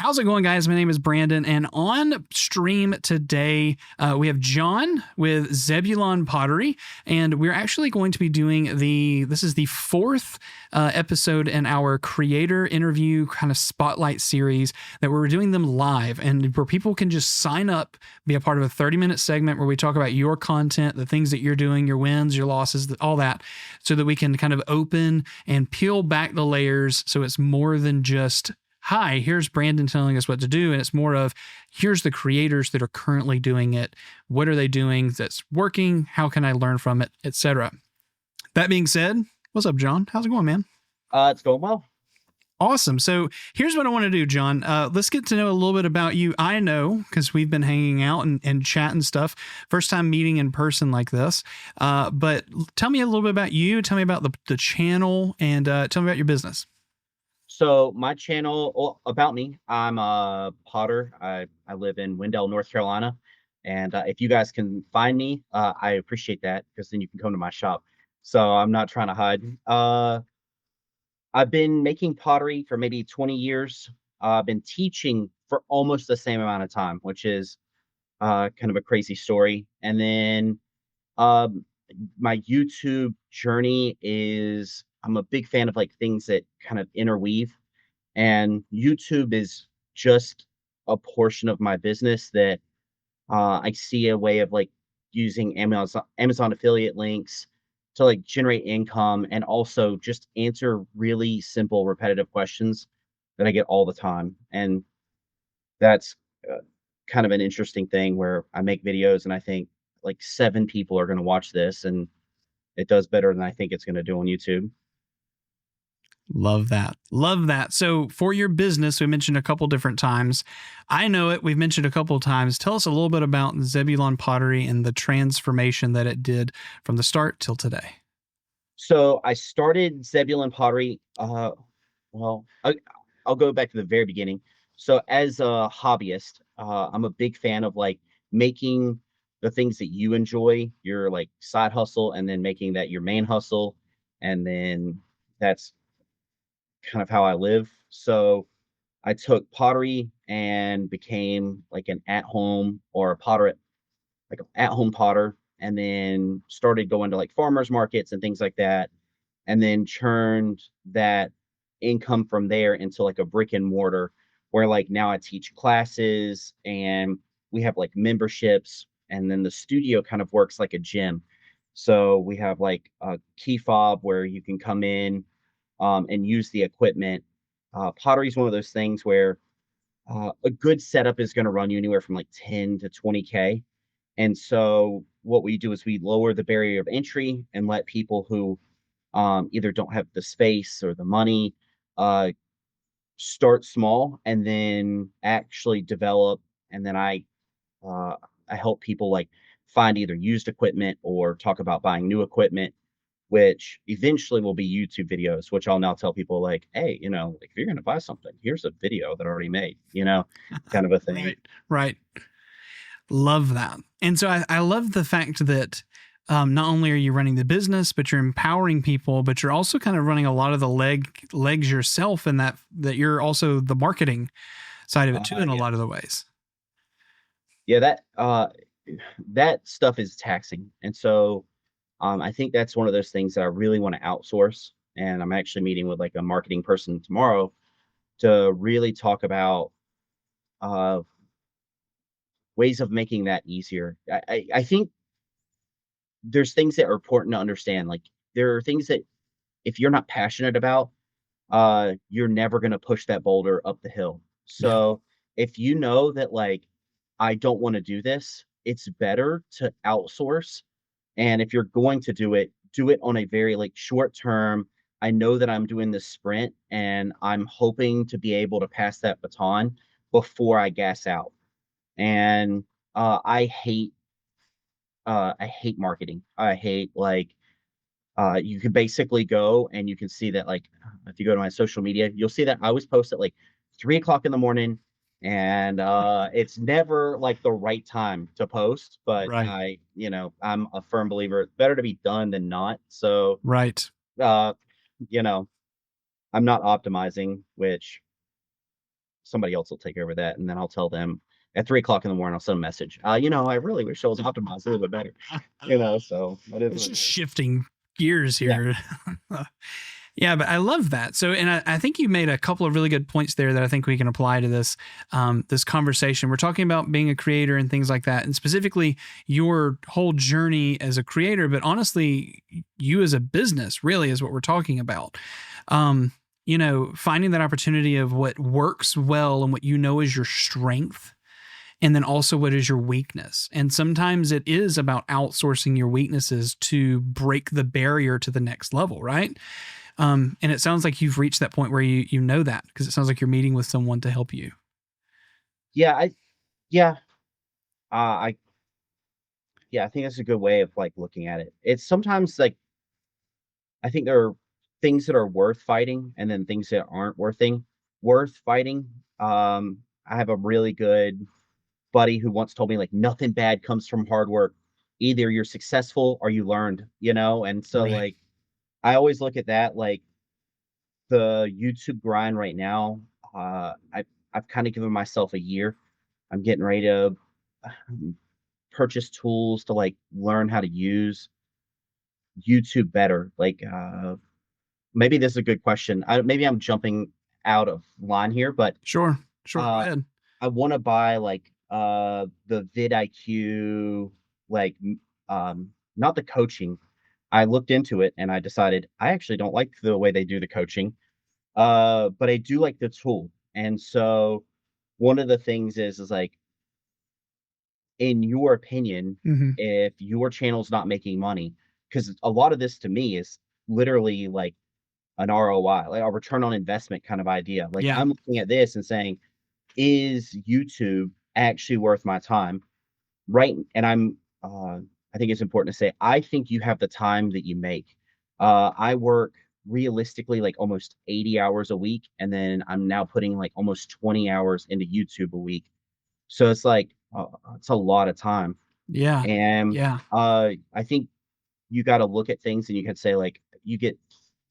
How's it going, guys? My name is Brandon, and on stream today, we have John with Zebulon Pottery, and we're actually going to be doing this is the fourth episode in our creator interview kind of spotlight series that we're doing them live, and where people can just sign up, be a part of a 30-minute segment where we talk about your content, the things that you're doing, your wins, your losses, all that, so that we can kind of open and peel back the layers so it's more than just hi, here's Brandon telling us what to do. And it's more of, here's the creators that are currently doing it. What are they doing that's working? How can I learn from it, etc. That being said, what's up, John? How's it going, man? It's going well. Awesome. So here's what I want to do, John. Let's get to know a little bit about you. I know, because we've been hanging out and chatting stuff. First time meeting in person like this. But tell me a little bit about you. Tell me about the channel, and tell me about your business. So my channel, about me, I'm a potter. I live in Wendell, North Carolina. And if you guys can find me, I appreciate that, because then you can come to my shop. So I'm not trying to hide. I've been making pottery for maybe 20 years. I've been teaching for almost the same amount of time, which is kind of a crazy story. And then um, my YouTube journey is, I'm a big fan of like things that kind of interweave, and YouTube is just a portion of my business that I see a way of like using Amazon affiliate links to like generate income, and also just answer really simple, repetitive questions that I get all the time. And that's kind of an interesting thing where I make videos and I think like 7 people are going to watch this, and it does better than I think it's going to do on YouTube. Love that. Love that. So for your business, we mentioned a couple different times. I know it. We've mentioned a couple of times. Tell us a little bit about Zebulon Pottery and the transformation that it did from the start till today. So I started Zebulon Pottery. Well, I'll go back to the very beginning. So as a hobbyist, I'm a big fan of like making the things that you enjoy your like side hustle, and then making that your main hustle, and then that's kind of how I live. So I took pottery and became like an at-home or a potter, like an at-home potter, and then started going to like farmers markets and things like that, and then churned that income from there into like a brick and mortar, where like now I teach classes and we have like memberships, and then the studio kind of works like a gym. So we have like a key fob where you can come in and use the equipment. Pottery is one of those things where a good setup is going to run you anywhere from like 10 to 20K. And so what we do is we lower the barrier of entry and let people who either don't have the space or the money uh, start small, and then actually develop. And then uh, I help people like find either used equipment or talk about buying new equipment, which eventually will be YouTube videos, which I'll now tell people like, hey, like if you're going to buy something, here's a video that I already made, kind of a thing. Right. Right. Love that. And so I love the fact that not only are you running the business, but you're empowering people, but you're also kind of running a lot of the legs yourself, and that you're also the marketing side of it too, in a lot of the ways. Yeah, that stuff is taxing. And so I think that's one of those things that I really want to outsource. And I'm actually meeting with like a marketing person tomorrow to really talk about uh, ways of making that easier. I think there's things that are important to understand. Like there are things that if you're not passionate about, you're never going to push that boulder up the hill. Yeah. So if you know that like, I don't want to do this, it's better to outsource. And if you're going to do it on a very like short term. I know that I'm doing this sprint, and I'm hoping to be able to pass that baton before I gas out. And I hate marketing. I hate like you can basically go and you can see that like if you go to my social media, you'll see that I always post at like 3 o'clock in the morning, and it's never like the right time to post. But Right. I'm a firm believer it's better to be done than not. So Right. uh, you know, I'm not optimizing, which somebody else will take over that, and then I'll tell them at 3 o'clock in the morning. I'll send a message. I really wish I was optimized a little bit better. So that is It's what it just is. shifting gears Yeah. here. Yeah, but I love that. So, and I think you made a couple of really good points there that I think we can apply to this conversation. We're talking about being a creator and things like that, and specifically your whole journey as a creator. But honestly, you as a business really is what we're talking about. Finding that opportunity of what works well and what you know is your strength, and then also what is your weakness. And sometimes it is about outsourcing your weaknesses to break the barrier to the next level, right? And it sounds like you've reached that point where you know that, because it sounds like you're meeting with someone to help you. Yeah, yeah, I yeah, I think that's a good way of like looking at it. It's sometimes like I think there are things that are worth fighting, and then things that aren't worth fighting. I have a really good buddy who once told me like nothing bad comes from hard work. Either you're successful or you learned, and so Right. like I always look at that like the YouTube grind right now. I've kind of given myself a year. I'm getting ready to purchase tools to like learn how to use YouTube better. Like maybe this is a good question. Maybe I'm jumping out of line here, but Sure. Sure. Go uh, ahead. I want to buy like the vidIQ, like not the coaching. I looked into it and I decided I actually don't like the way they do the coaching. But I do like the tool. And so one of the things is like, in your opinion, Hmm. if your channel's not making money, because a lot of this to me is literally like an ROI, like a return on investment kind of idea. Like Yeah. I'm looking at this and saying, is YouTube actually worth my time? Right. And I think it's important to say, I think you have the time that you make. I work realistically like almost 80 hours a week, and then I'm now putting like almost 20 hours into YouTube a week. So it's like, it's a lot of time. Yeah. And Yeah. I think you got to look at things and you can say, like, you get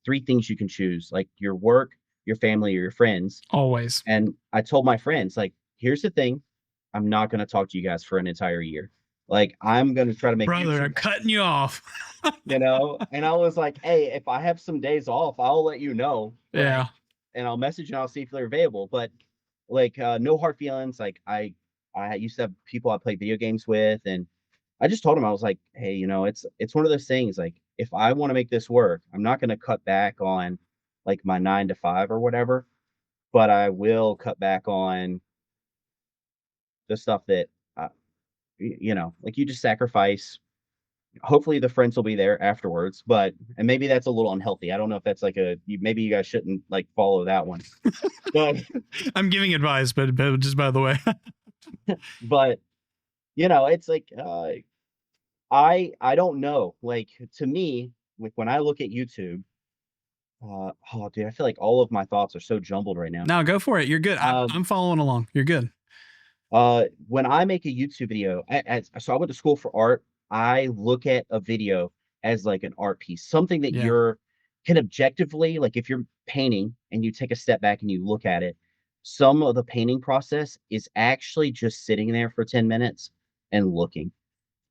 three things you can choose, like your work, your family, or your friends. Always. And I told my friends, like, here's the thing, I'm not going to talk to you guys for an entire year. Like, I'm going to try to make Brother, I'm YouTube, cutting you off. And I was like, hey, if I have some days off, I'll let you know. Yeah. Like, and I'll message and I'll see if they're available. But like, no hard feelings. Like, I used to have people I played video games with, and I just told him, I was like, hey, it's one of those things. Like, if I want to make this work, I'm not going to cut back on like my 9 to 5 or whatever, but I will cut back on the stuff that, uh, like you just sacrifice. Hopefully the friends will be there afterwards, and maybe that's a little unhealthy. I don't know if that's like maybe you guys shouldn't like follow that one, but, I'm giving advice, but just by the way. but, it's like, I don't know. Like, to me, like when I look at YouTube, oh dude, I feel like all of my thoughts are so jumbled right now. No, go for it. You're good. Um, I'm following along. You're good. when I make a YouTube video, so I went to school for art. I look at a video as like an art piece, something that Yeah. you're can objectively, like if you're painting and you take a step back and you look at it, some of the painting process is actually just sitting there for 10 minutes and looking.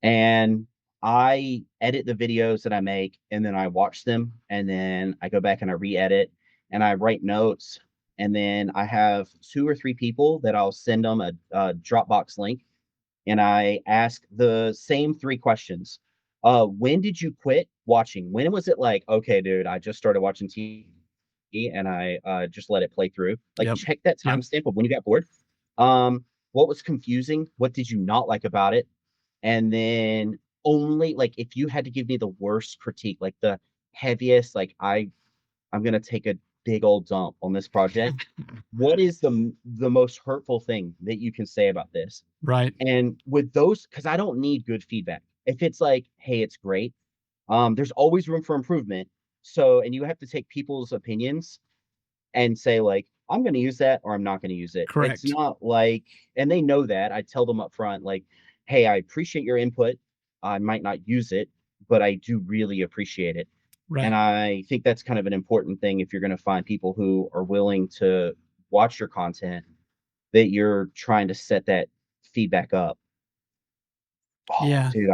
And I edit the videos that I make, and then I watch them, and then I go back and I re-edit, and I write notes, and then I have 2 or 3 people that I'll send them a Dropbox link, and I ask the same 3 questions. When did you quit watching? When was it like, "Okay, dude, I just started watching TV and I, just let it play through." Like, Yep. check that Yep. timestamp of when you got bored. What was confusing? What did you not like about it? And then only like if you had to give me the worst critique, like the heaviest, like I'm gonna take a big old dump on this project. What is the most hurtful thing that you can say about this? Right. And with those, because I don't need good feedback. If it's like, hey, it's great, there's always room for improvement. So, and you have to take people's opinions and say like, I'm going to use that or I'm not going to use it. It's Correct. not like, and they know that. I tell them up front, like, hey, I appreciate your input. I might not use it, but I do really appreciate it. And Right. I think that's kind of an important thing if you're going to find people who are willing to watch your content that you're trying to set that feedback up. Oh, Yeah, dude,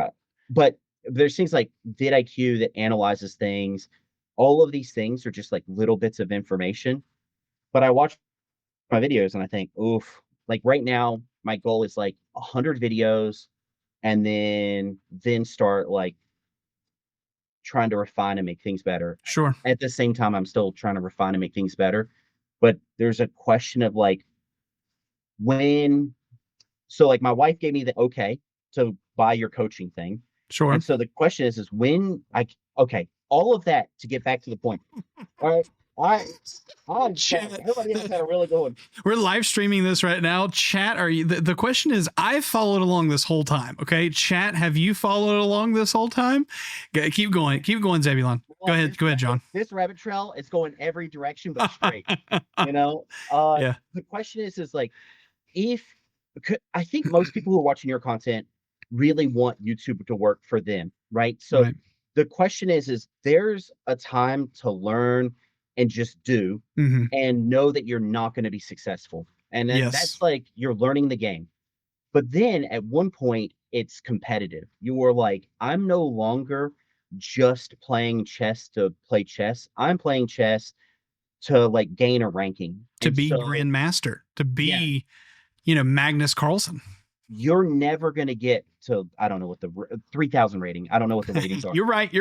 but there's things like vidIQ that analyzes things. All of these things are just like little bits of information. But I watch my videos and I think, oof, like right now, my goal is like 100 videos and then start like trying to refine and make things better. sure. At the same time, I'm still trying to refine and make things better. But there's a question of like when so like my wife gave me the okay to buy your coaching thing. Sure. And so the question is when okay, all of that to get back to the point. All right. Chat. Everybody else had a really good one. We're live streaming this right now. Chat, are you? The question is, I've followed along this whole time. Okay, chat, have you followed along this whole time? Keep going, Zebulon. Go ahead, John. This rabbit trail is going every direction but straight. Yeah. The question is like, if I think most people who are watching your content really want YouTube to work for them, right? So Right. the question is there's a time to learn and just do Mm-hmm. and know that you're not going to be successful. And then Yes. that's like you're learning the game. But then at one point it's competitive. You are like, I'm no longer just playing chess to play chess. I'm playing chess to like gain a ranking. To And be so grandmaster, to yeah, be, Magnus Carlsen. you're never going to get to, I don't know what the 3,000 rating. I don't know what the ratings are. You're right.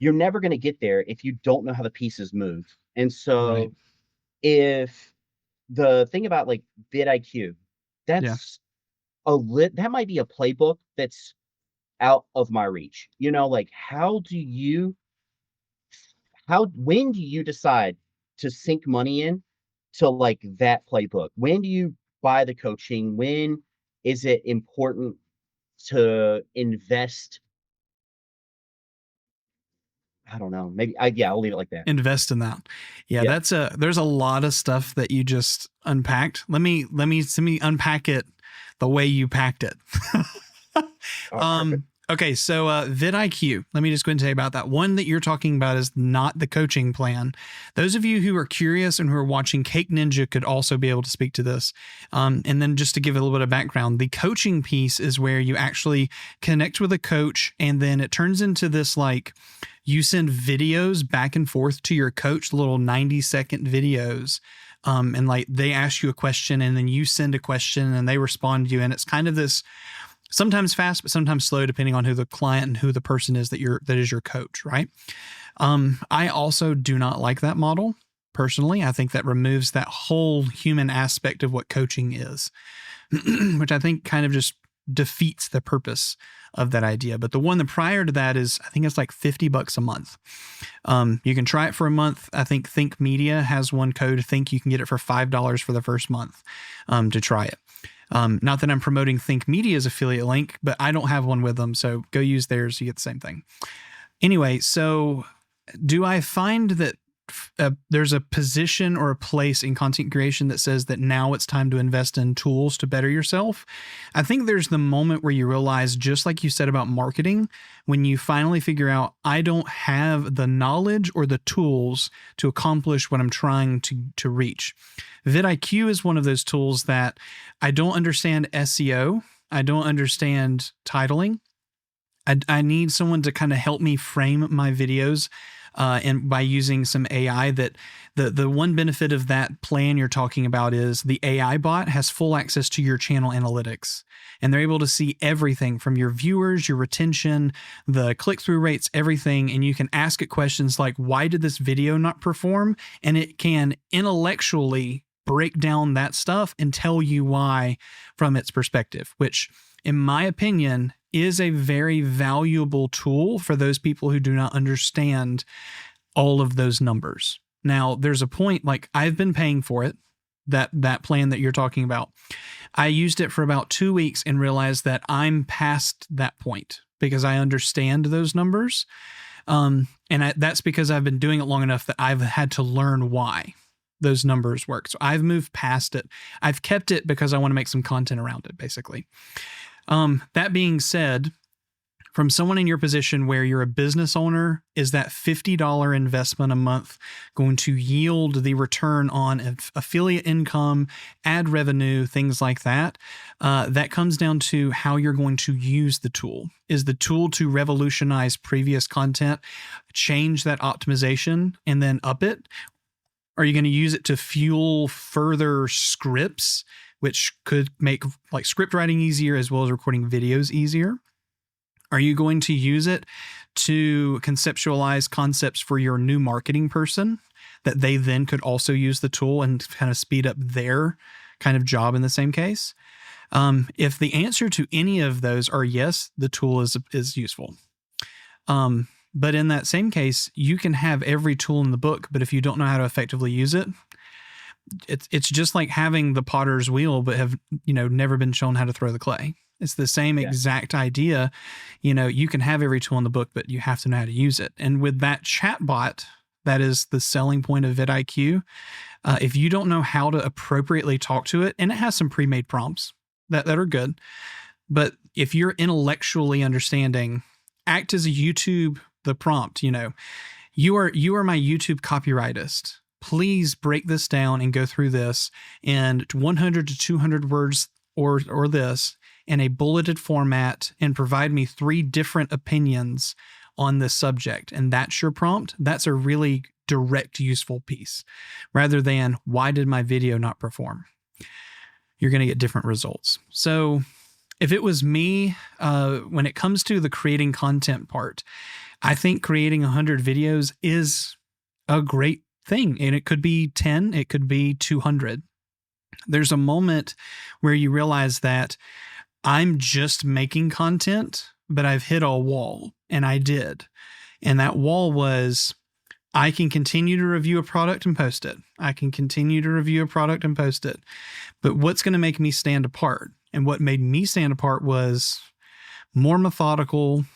You're never going to get there if you don't know how the pieces move. And so Right. if the thing about like vidIQ, Yeah. that's that might be a playbook that's out of my reach. Like when do you decide to sink money in to like that playbook? When do you buy the coaching? When is it important to invest? I don't know. Maybe I'll leave it like that. Invest in that. Yeah, Yeah. there's a lot of stuff that you just unpacked. Let me unpack it the way you packed it. Perfect. Okay, so vidIQ. Let me just go ahead and tell you about that. One that you're talking about is not the coaching plan. Those of you who are curious and who are watching Cake Ninja could also be able to speak to this. And then just to give a little bit of background, the coaching piece is where you actually connect with a coach, and then it turns into this like you send videos back and forth to your coach, little 90-second videos. And like they ask you a question and then you send a question and they respond to you. And it's kind of this sometimes fast, but sometimes slow, depending on who the client and who the person is that is your coach, right? I also do not like that model personally. I think that removes that whole human aspect of what coaching is, which I think kind of just defeats the purpose of that idea. But the one that prior to that is, I think it's like $50 a month. You can try it for a month. I think Think Media has one code. Think you can get it for $5 for the first month to try it. Not that I'm promoting Think Media's affiliate link, but I don't have one with them. So go use theirs. You get the same thing. Anyway, so do I find that there's a position or a place in content creation that says that now it's time to invest in tools to better yourself? I think there's the moment where you realize, just like you said about marketing, when you finally figure out, I don't have the knowledge or the tools to accomplish what I'm trying to reach. vidIQ is one of those tools that I don't understand SEO. I don't understand titling. I need someone to kind of help me frame my videos. And by using some AI, that the one benefit of that plan you're talking about is the AI bot has full access to your channel analytics, and they're able to see everything from your viewers, your retention, the click-through rates, everything. And you can ask it questions like, why did this video not perform? And it can intellectually break down that stuff and tell you why from its perspective, which in my opinion is a very valuable tool for those people who do not understand all of those numbers. Now, there's a point, like I've been paying for it, that plan that you're talking about. I used it for about 2 weeks and realized that I'm past that point because I understand those numbers. That's because I've been doing it long enough that I've had to learn why those numbers work. So I've moved past it. I've kept it because I want to make some content around it, basically. That being said, From someone in your position where you're a business owner, is that $50 investment a month going to yield the return on affiliate income, ad revenue, things like that? That comes down to how you're going to use the tool. Is the tool to revolutionize previous content, change that optimization, and then up it? Are you going to use it to fuel further scripts, which could make like script writing easier as well as recording videos easier? Are you going to use it to conceptualize concepts for your new marketing person that they then could also use the tool and kind of speed up their kind of job in the same case? If the answer to any of those are yes, the tool is useful. But in that same case, you can have every tool in the book, but if you don't know how to effectively use it, it's just like having the potter's wheel, but have, never been shown how to throw the clay. It's the same exact idea. You can have every tool in the book, but you have to know how to use it. And with that chatbot, that is the selling point of vidIQ. If you don't know how to appropriately talk to it, and it has some pre-made prompts that are good, but if you're intellectually understanding, act as a YouTube, the prompt, you are my YouTube copyrightist. Please break this down and go through this in 100 to 200 words or this in a bulleted format and provide me 3 different opinions on this subject. And that's your prompt. That's a really direct, useful piece rather than why did my video not perform? You're going to get different results. So if it was me, when it comes to the creating content part, I think creating 100 videos is a great thing. And it could be 10, it could be 200. There's a moment where you realize that I'm just making content, but I've hit a wall, and I did. And that wall was, I can continue to review a product and post it. I can continue to review a product and post it. But what's going to make me stand apart? And what made me stand apart was more methodical,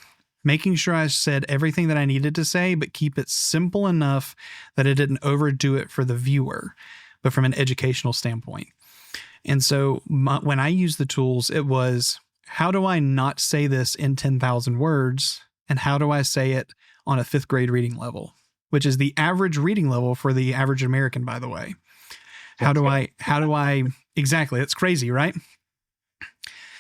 making sure I said everything that I needed to say, but keep it simple enough that it didn't overdo it for the viewer, but from an educational standpoint. And so when I used the tools, it was, how do I not say this in 10,000 words? And how do I say it on a 5th grade reading level, which is the average reading level for the average American, by the way? How do I, exactly. It's crazy, right?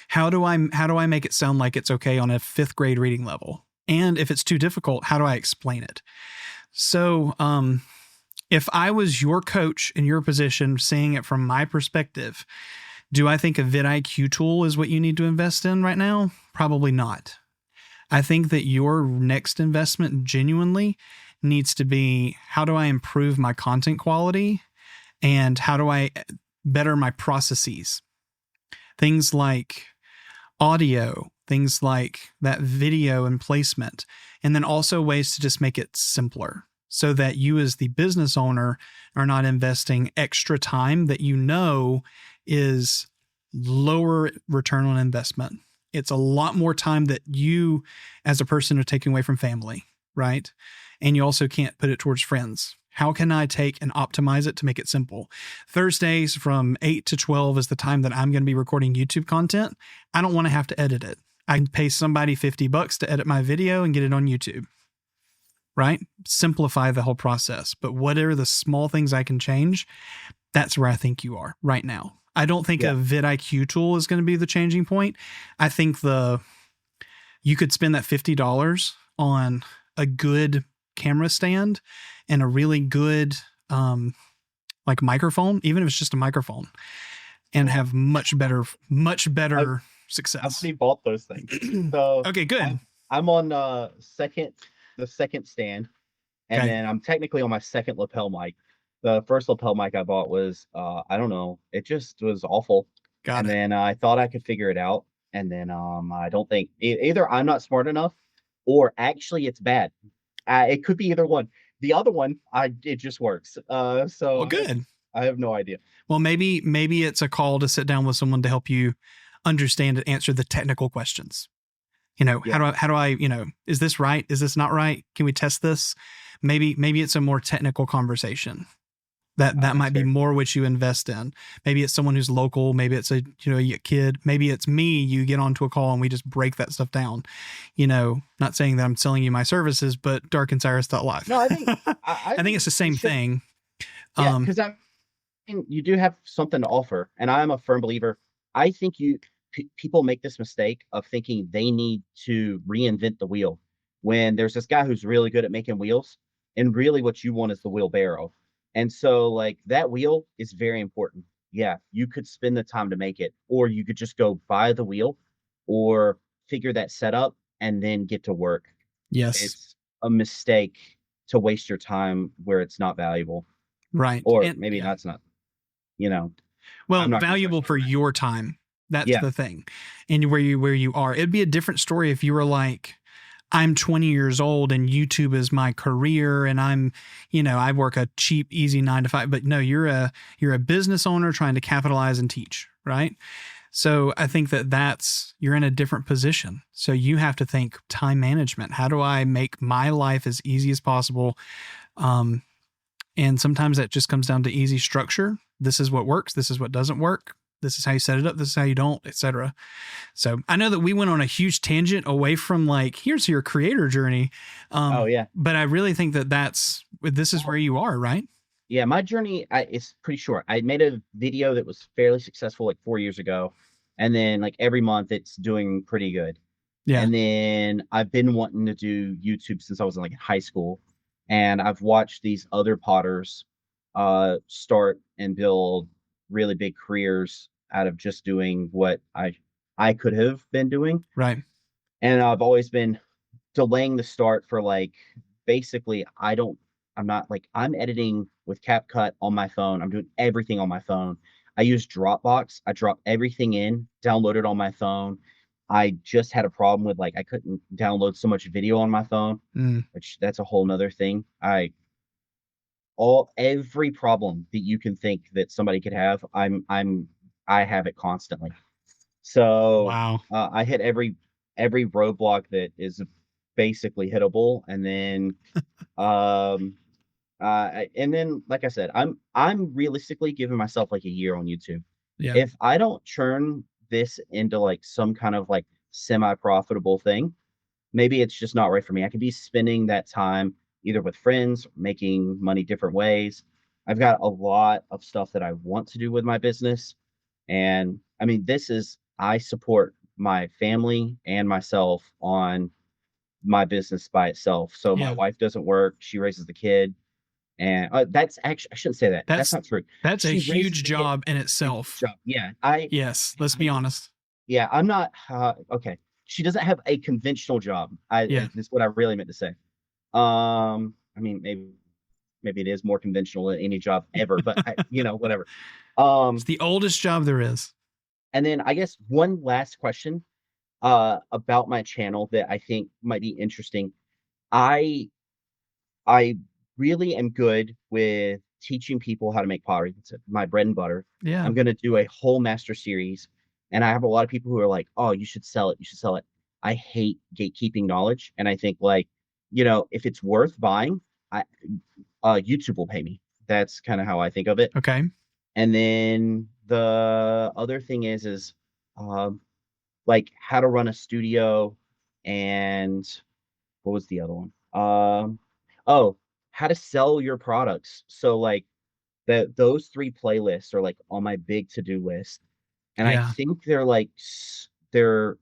How do I make it sound like it's okay on a 5th grade reading level? And if it's too difficult, how do I explain it? So, if I was your coach in your position, seeing it from my perspective, do I think a vidIQ tool is what you need to invest in right now? Probably not. I think that your next investment genuinely needs to be, how do I improve my content quality and how do I better my processes? Things like audio, things like that video and placement, and then also ways to just make it simpler so that you as the business owner are not investing extra time that is lower return on investment. It's a lot more time that you as a person are taking away from family, right? And you also can't put it towards friends. How can I take and optimize it to make it simple? Thursdays from 8 to 12 is the time that I'm going to be recording YouTube content. I don't want to have to edit it. I can pay somebody $50 to edit my video and get it on YouTube, right? Simplify the whole process. But what are the small things I can change? That's where I think you are right now. I don't think a vidIQ tool is going to be the changing point. I think you could spend that $50 on a good camera stand and a really good like microphone, even if it's just a microphone, and have much better success. I've already bought those things. So okay, good. I'm on the second stand, and then I'm technically on my second lapel mic. The first lapel mic I bought was I don't know, it just was awful. Then I thought I could figure it out, and then I don't think either I'm not smart enough, or actually it's bad. It could be either one. The other one, it just works. So well, good. I have no idea. Well, maybe it's a call to sit down with someone to help you understand and answer the technical questions. How do I, is this right? Is this not right? Can we test this? Maybe it's a more technical conversation. That That's might be fair. more what you invest in. Maybe it's someone who's local. Maybe it's a kid. Maybe it's me. You get onto a call and we just break that stuff down. Not saying that I'm selling you my services, but Darkened Cyrus Live. No, I think I I think think it's the it same should. thing. Yeah, Um, because I mean, you do have something to offer, and I'm a firm believer. I think people make this mistake of thinking they need to reinvent the wheel when there's this guy who's really good at making wheels, and really what you want is the wheelbarrow. And so, like that wheel is very important. Yeah, you could spend the time to make it, or you could just go buy the wheel, or figure that setup and then get to work. yes, It's a mistake to waste your time where it's not valuable, right. or And maybe yeah. that's not. You know, Well, I'm not gonna start valuable saying for that. your time. That's Yeah, the thing. And where you are. It'd be a different story if you were like, I'm 20 years old and YouTube is my career and I work a cheap, easy 9 to 5. But no, you're a business owner trying to capitalize and teach, right? So I think you're in a different position. So you have to think time management. How do I make my life as easy as possible? Um, and sometimes that just comes down to easy structure. This is what works. This is what doesn't work. This is how you set it up. This is how you don't, etc. So I know that we went on a huge tangent away from like, here's your creator journey. oh yeah. But I really think this is where Well, you are, right? yeah, my journey is pretty short. I made a video that was fairly successful like 4 years ago, and then like every month it's doing pretty good. Yeah. And then I've been wanting to do YouTube since I was in like high school, and I've watched these other potters start and build really big careers out of just doing what I could have been doing. Right. And I've always been delaying the start for like basically I'm not like I'm editing with CapCut on my phone. I'm doing everything on my phone. I use Dropbox. I drop everything in, download it on my phone. I just had a problem with like I couldn't download so much video on my phone, Mm, which that's a whole nother thing. Every problem that you can think that somebody could have, I have it constantly. So wow. I hit every roadblock that is basically hittable, and then um like I said, I'm realistically giving myself like a year on YouTube. Yeah. If I don't turn this into like some kind of like semi-profitable thing, maybe it's just not right for me. I could be spending that time either with friends, making money different ways. I've got a lot of stuff that I want to do with my business. And I mean, I support my family and myself on my business by itself. So my Yeah. wife doesn't work, she raises the kid. And that's actually, I shouldn't say that. That's That's not true. that's a She raises huge the kid. job in It's a huge itself. job. Yeah. Yes. Let's be honest. Yeah, I'm not okay. She doesn't have a conventional job. Yeah. Is what I really meant to say. I mean, maybe it is more conventional than any job ever, but whatever. It's Um, the oldest job there is. and then I guess one last question about my channel that I think might be interesting. I I really am good with teaching people how to make pottery. It's my bread and butter. Yeah. I'm gonna do a whole master series, and I have a lot of people who are like, "Oh, you should sell it. You should sell it." I hate gatekeeping knowledge, and I think like, if it's worth buying, I YouTube will pay me. That's kind of how I think of it. Okay. And then the other thing is um, like how to run a studio, and what was the other one? Oh, how to sell your products. So like those three playlists are like on my big to-do list. And I Yeah. think they're like they're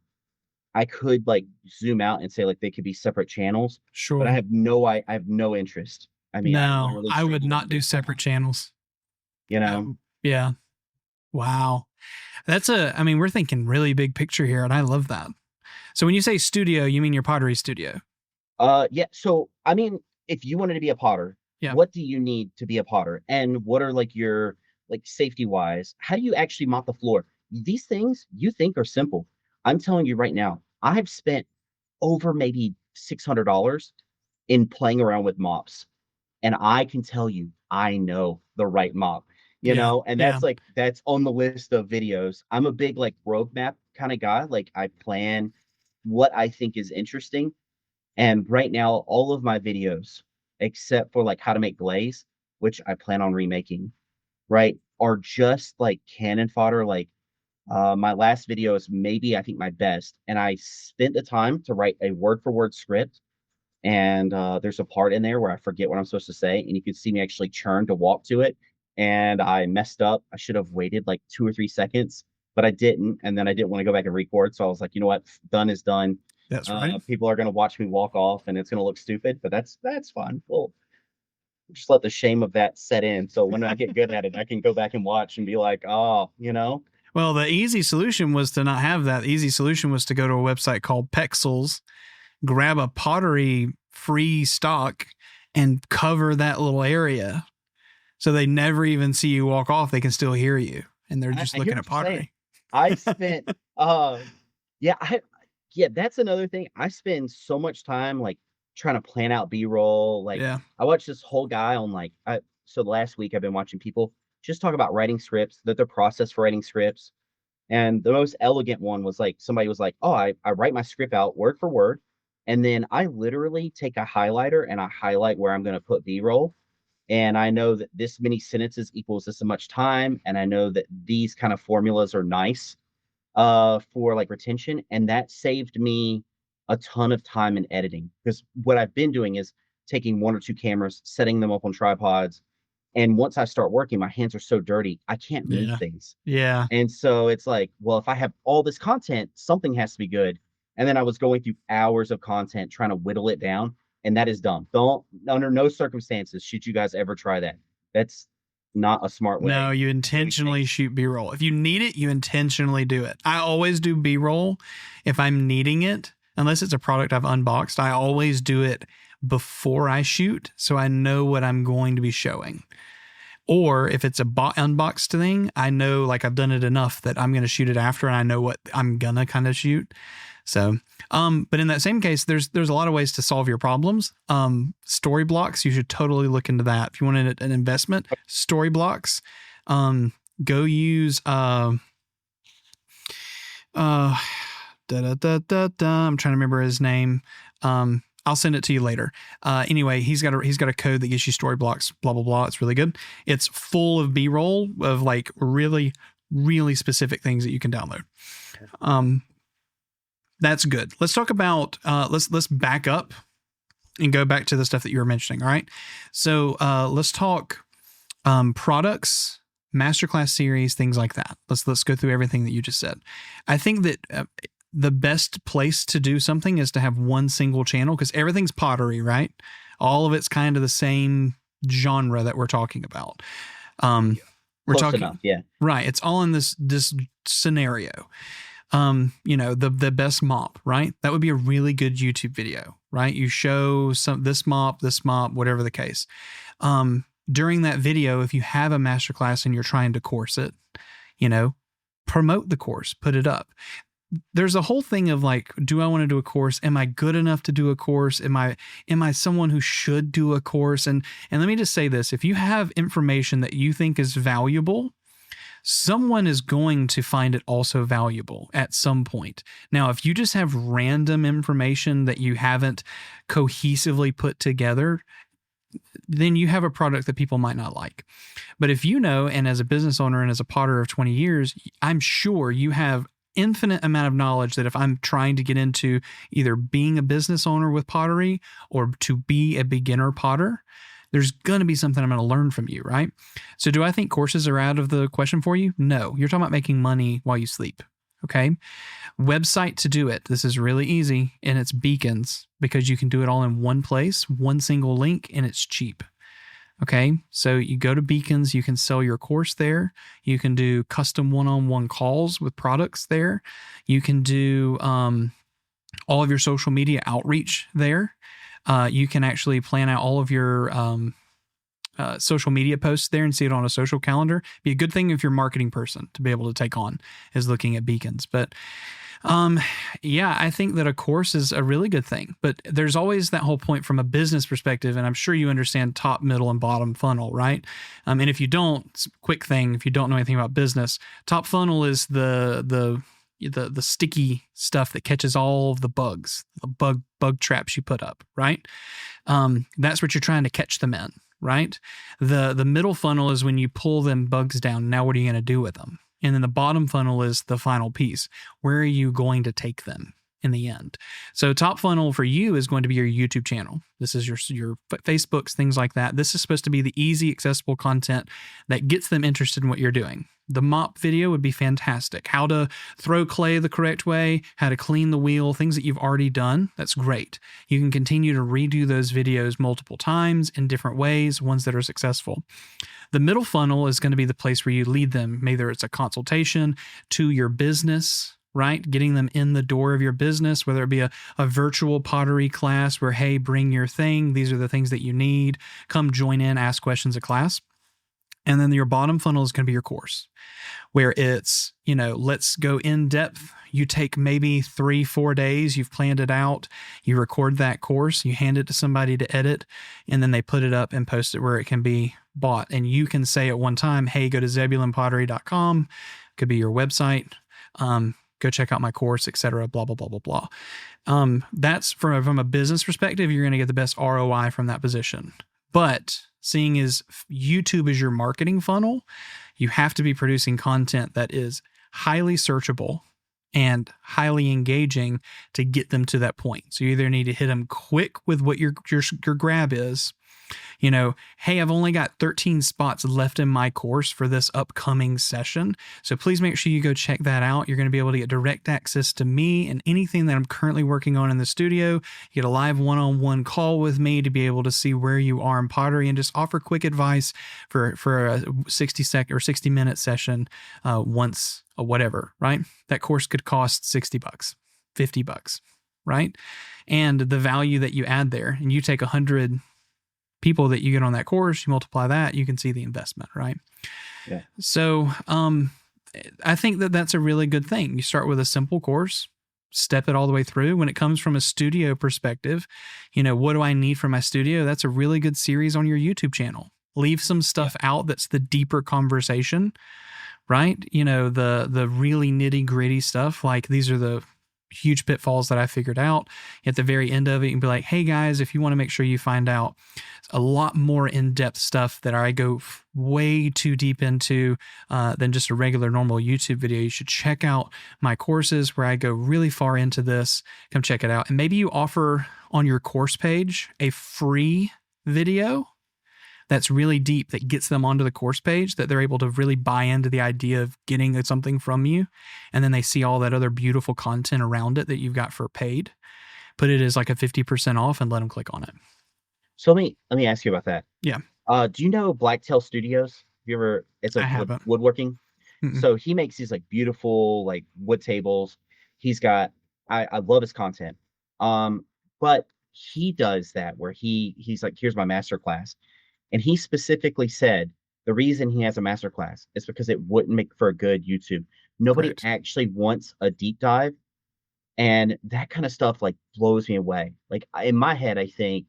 I could like zoom out and say like they could be separate channels, but Sure. I have no interest. I mean, I No, literally I would struggle not with do it. separate channels. You Uh, know? yeah. Wow. I mean, we're thinking really big picture here, and I love that. So when you say studio, you mean your pottery studio? Yeah. So I mean, if you wanted to be a potter, Yeah. what do you need to be a potter? And what are like your like safety wise? How do you actually mop the floor? These things you think are simple. I'm telling you right now, I've spent over maybe $600 in playing around with mops. And I can tell you, I know the right mop, Yeah. and Yeah. that's on the list of videos. I'm a big like roadmap kind of guy. Like I plan what I think is interesting, and right now, all of my videos, except for like how to make glaze, which I plan on remaking, right, are just like cannon fodder. Like my last video is maybe I think my best, and I spent the time to write a word for word script. And there's a part in there where I forget what I'm supposed to say, and you can see me actually churn to walk to it. And I messed up. I should have waited like 2 or 3 seconds, but I didn't. And then I didn't want to go back and record, so I was like, you know what, done is done. That's right. People are gonna watch me walk off, and it's gonna look stupid, but that's fine. We'll just let the shame of that set in. So when I get good at it, I can go back and watch and be like, oh, Well, the easy solution was to not have that. The easy solution was to go to a website called Pexels, grab a pottery free stock, and cover that little area. So they never even see you walk off. They can still hear you. And they're just looking at pottery. I spent, yeah, yeah, that's another thing. I spend so much time like trying to plan out B-roll. Like, Yeah. I watched this whole guy on so last week I've been watching people just talk about writing scripts, that their process for writing scripts. And the most elegant one was like, somebody was like, oh, I write my script out word for word. And then I literally take a highlighter and I highlight where I'm going to put B-roll. And I know that this many sentences equals this much time. And I know that these kind of formulas are nice for like retention. And that saved me a ton of time in editing, because what I've been doing is taking 1 or 2 cameras, setting them up on tripods. And once I start working, my hands are so dirty, I can't move things. Yeah. And so it's like, well, if I have all this content, something has to be good. And then I was going through hours of content trying to whittle it down. And that is dumb. Don't, under no circumstances should you guys ever try that. That's not a smart way. No, you intentionally shoot B-roll. If you need it, you intentionally do it. I always do B-roll if I'm needing it, unless it's a product I've unboxed. I always do it before I shoot, so I know what I'm going to be showing. Or if it's a unboxed thing, I know, like, I've done it enough that I'm going to shoot it after, and I know what I'm going to kind of shoot. So, but in that same case, there's a lot of ways to solve your problems. Story blocks, you should totally look into that. If you want an investment, story blocks, go use, I'm trying to remember his name. I'll send it to you later. Anyway, he's got a code that gives you story blocks, blah, blah, blah. It's really good. It's full of B-roll of like really, really specific things that you can download. That's good. Let's talk about, let's back up and go back to the stuff that you were mentioning. All right. So, let's talk, products, masterclass series, things like that. Let's go through everything that you just said. I think that, the best place to do something is to have one single channel, because everything's pottery, right? All of it's kind of the same genre that we're talking about. We're Close talking enough, yeah. Right. It's all in this scenario. The best mop, right? That would be a really good YouTube video, right? You show this mop, whatever the case. During that video, if you have a masterclass and you're trying to course it, promote the course, put it up. There's a whole thing of like, do I want to do a course? Am I good enough to do a course? Am I someone who should do a course? And let me just say this, if you have information that you think is valuable, someone is going to find it also valuable at some point. Now, if you just have random information that you haven't cohesively put together, then you have a product that people might not like. But if you know, and as a business owner and as a potter of 20 years, I'm sure you have infinite amount of knowledge that if I'm trying to get into either being a business owner with pottery or to be a beginner potter, there's going to be something I'm going to learn from you, right? So do I think courses are out of the question for you? No. You're talking about making money while you sleep, okay? Website to do it. This is really easy, and it's Beacons, because you can do it all in one place, one single link, and it's cheap. Okay, so you go to Beacons, you can sell your course there. You can do custom one-on-one calls with products there. You can do all of your social media outreach there. You can actually plan out all of your social media posts there and see it on a social calendar. Be a good thing if you're a marketing person to be able to take on, is looking at Beacons. But yeah, I think that a course is a really good thing, but there's always that whole point from a business perspective. And I'm sure you understand top, middle, and bottom funnel, right? And if you don't, quick thing, if you don't know anything about business, top funnel is the sticky stuff that catches all of the bugs, the bug traps you put up, right? That's what you're trying to catch them in. right? The middle funnel is when you pull them bugs down. Now, what are you going to do with them? And then the bottom funnel is the final piece. Where are you going to take them in the end? So top funnel for you is going to be your YouTube channel. This is your Facebooks, things like that. This is supposed to be the easy, accessible content that gets them interested in what you're doing. The mop video would be fantastic. How to throw clay the correct way, how to clean the wheel, things that you've already done. That's great. You can continue to redo those videos multiple times in different ways, ones that are successful. The middle funnel is going to be the place where you lead them. Maybe it's a consultation to your business, right? Getting them in the door of your business, whether it be a virtual pottery class where, hey, bring your thing. These are the things that you need. Come join in, ask questions at class. And then your bottom funnel is going to be your course, where it's, let's go in depth. You take maybe 3-4 days, you've planned it out, you record that course, you hand it to somebody to edit, and then they put it up and post it where it can be bought. And you can say at one time, hey, go to ZebulonPottery.com, could be your website, go check out my course, etc., blah, blah, blah, blah, blah. That's from a business perspective, you're going to get the best ROI from that position. But seeing as YouTube is your marketing funnel, you have to be producing content that is highly searchable and highly engaging to get them to that point. So you either need to hit them quick with what your grab is. Hey, I've only got 13 spots left in my course for this upcoming session. So please make sure you go check that out. You're going to be able to get direct access to me and anything that I'm currently working on in the studio. You get a live one-on-one call with me to be able to see where you are in pottery and just offer quick advice for a 60-second or 60-minute session once or whatever, right? That course could cost $60, $50, right? And the value that you add there, and you take 100 people that you get on that course, you multiply that, you can see the investment, right? Yeah. So I think that that's a really good thing. You start with a simple course, step it all the way through. When it comes from a studio perspective, what do I need for my studio? That's a really good series on your YouTube channel. Leave some stuff out that's the deeper conversation, right? The really nitty gritty stuff. Like these are the huge pitfalls that I figured out. At the very end of it, you can be like, hey guys, if you want to make sure you find out a lot more in-depth stuff that I go way too deep into than just a regular normal YouTube video, you should check out my courses where I go really far into this. Come check it out. And maybe you offer on your course page a free video that's really deep that gets them onto the course page, that they're able to really buy into the idea of getting something from you. And then they see all that other beautiful content around it that you've got for paid. Put it as like a 50% off and let them click on it. So let me ask you about that. Yeah. Do you know Blacktail Studios? Have you ever? It's I like haven't. woodworking. Mm-mm. So he makes these like beautiful like wood tables. He's got I love his content. But he does that where he's like, here's my master class. And he specifically said the reason he has a master class is because it wouldn't make for a good YouTube. Nobody Correct. actually wants a deep dive. And that kind of stuff like blows me away. Like in my head, I think,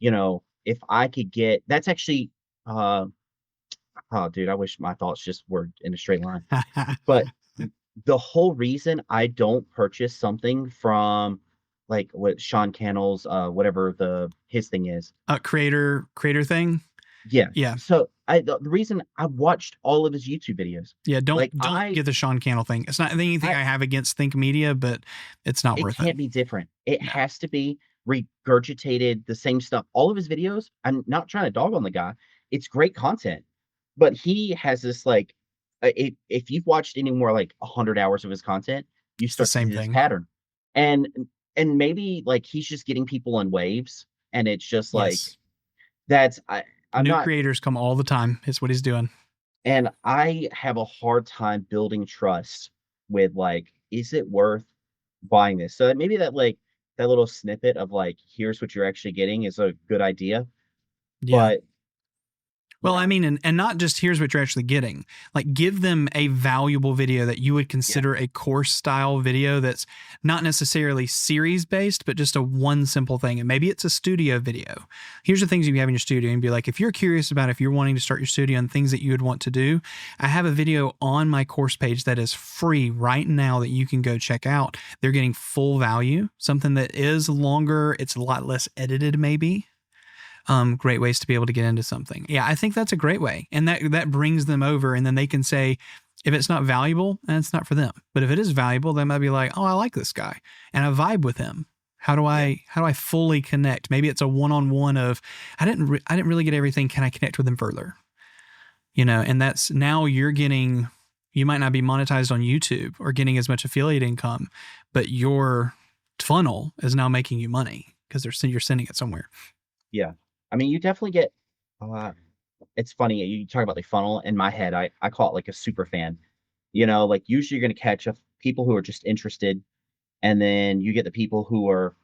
if I could get that's actually oh dude, I wish my thoughts just were in a straight line. But the whole reason I don't purchase something from like what Sean Cannell's whatever his thing is. Creator thing. Yeah. Yeah. So the reason I watched all of his YouTube videos. Yeah. Don't get the Sean Cannell thing. It's not anything I have against Think Media, but it's not worth it. It can't be different. It has to be regurgitated the same stuff. All of his videos, I'm not trying to dog on the guy. It's great content, but he has this like, if you've watched any more like 100 hours of his content, you start to see this pattern. And maybe like he's just getting people in waves, and it's just like I'm New not creators come all the time. Is what he's doing. And I have a hard time building trust with like, is it worth buying this? So maybe that little snippet of like, here's what you're actually getting is a good idea. Yeah. But well, I mean, and not just here's what you're actually getting. Like, give them a valuable video that you would consider a course style video that's not necessarily series based, but just a one simple thing. And maybe it's a studio video. Here's the things you have in your studio, and be like, if you're curious about if you're wanting to start your studio and things that you would want to do, I have a video on my course page that is free right now that you can go check out. They're getting full value, something that is longer. It's a lot less edited, maybe. great ways to be able to get into something. Yeah, I think that's a great way. And that brings them over, and then they can say, if it's not valuable, then it's not for them. But if it is valuable, they might be like, oh, I like this guy and I vibe with him. Yeah. How do I fully connect? Maybe it's a one-on-one of I didn't really get everything. Can I connect with them further? And that's now you might not be monetized on YouTube or getting as much affiliate income, but your funnel is now making you money because you're sending it somewhere. Yeah. I mean, you definitely get, uh, it's funny. You talk about the funnel. In my head, I call it like a super fan. Like usually you're going to catch people who are just interested, and then you get the people who are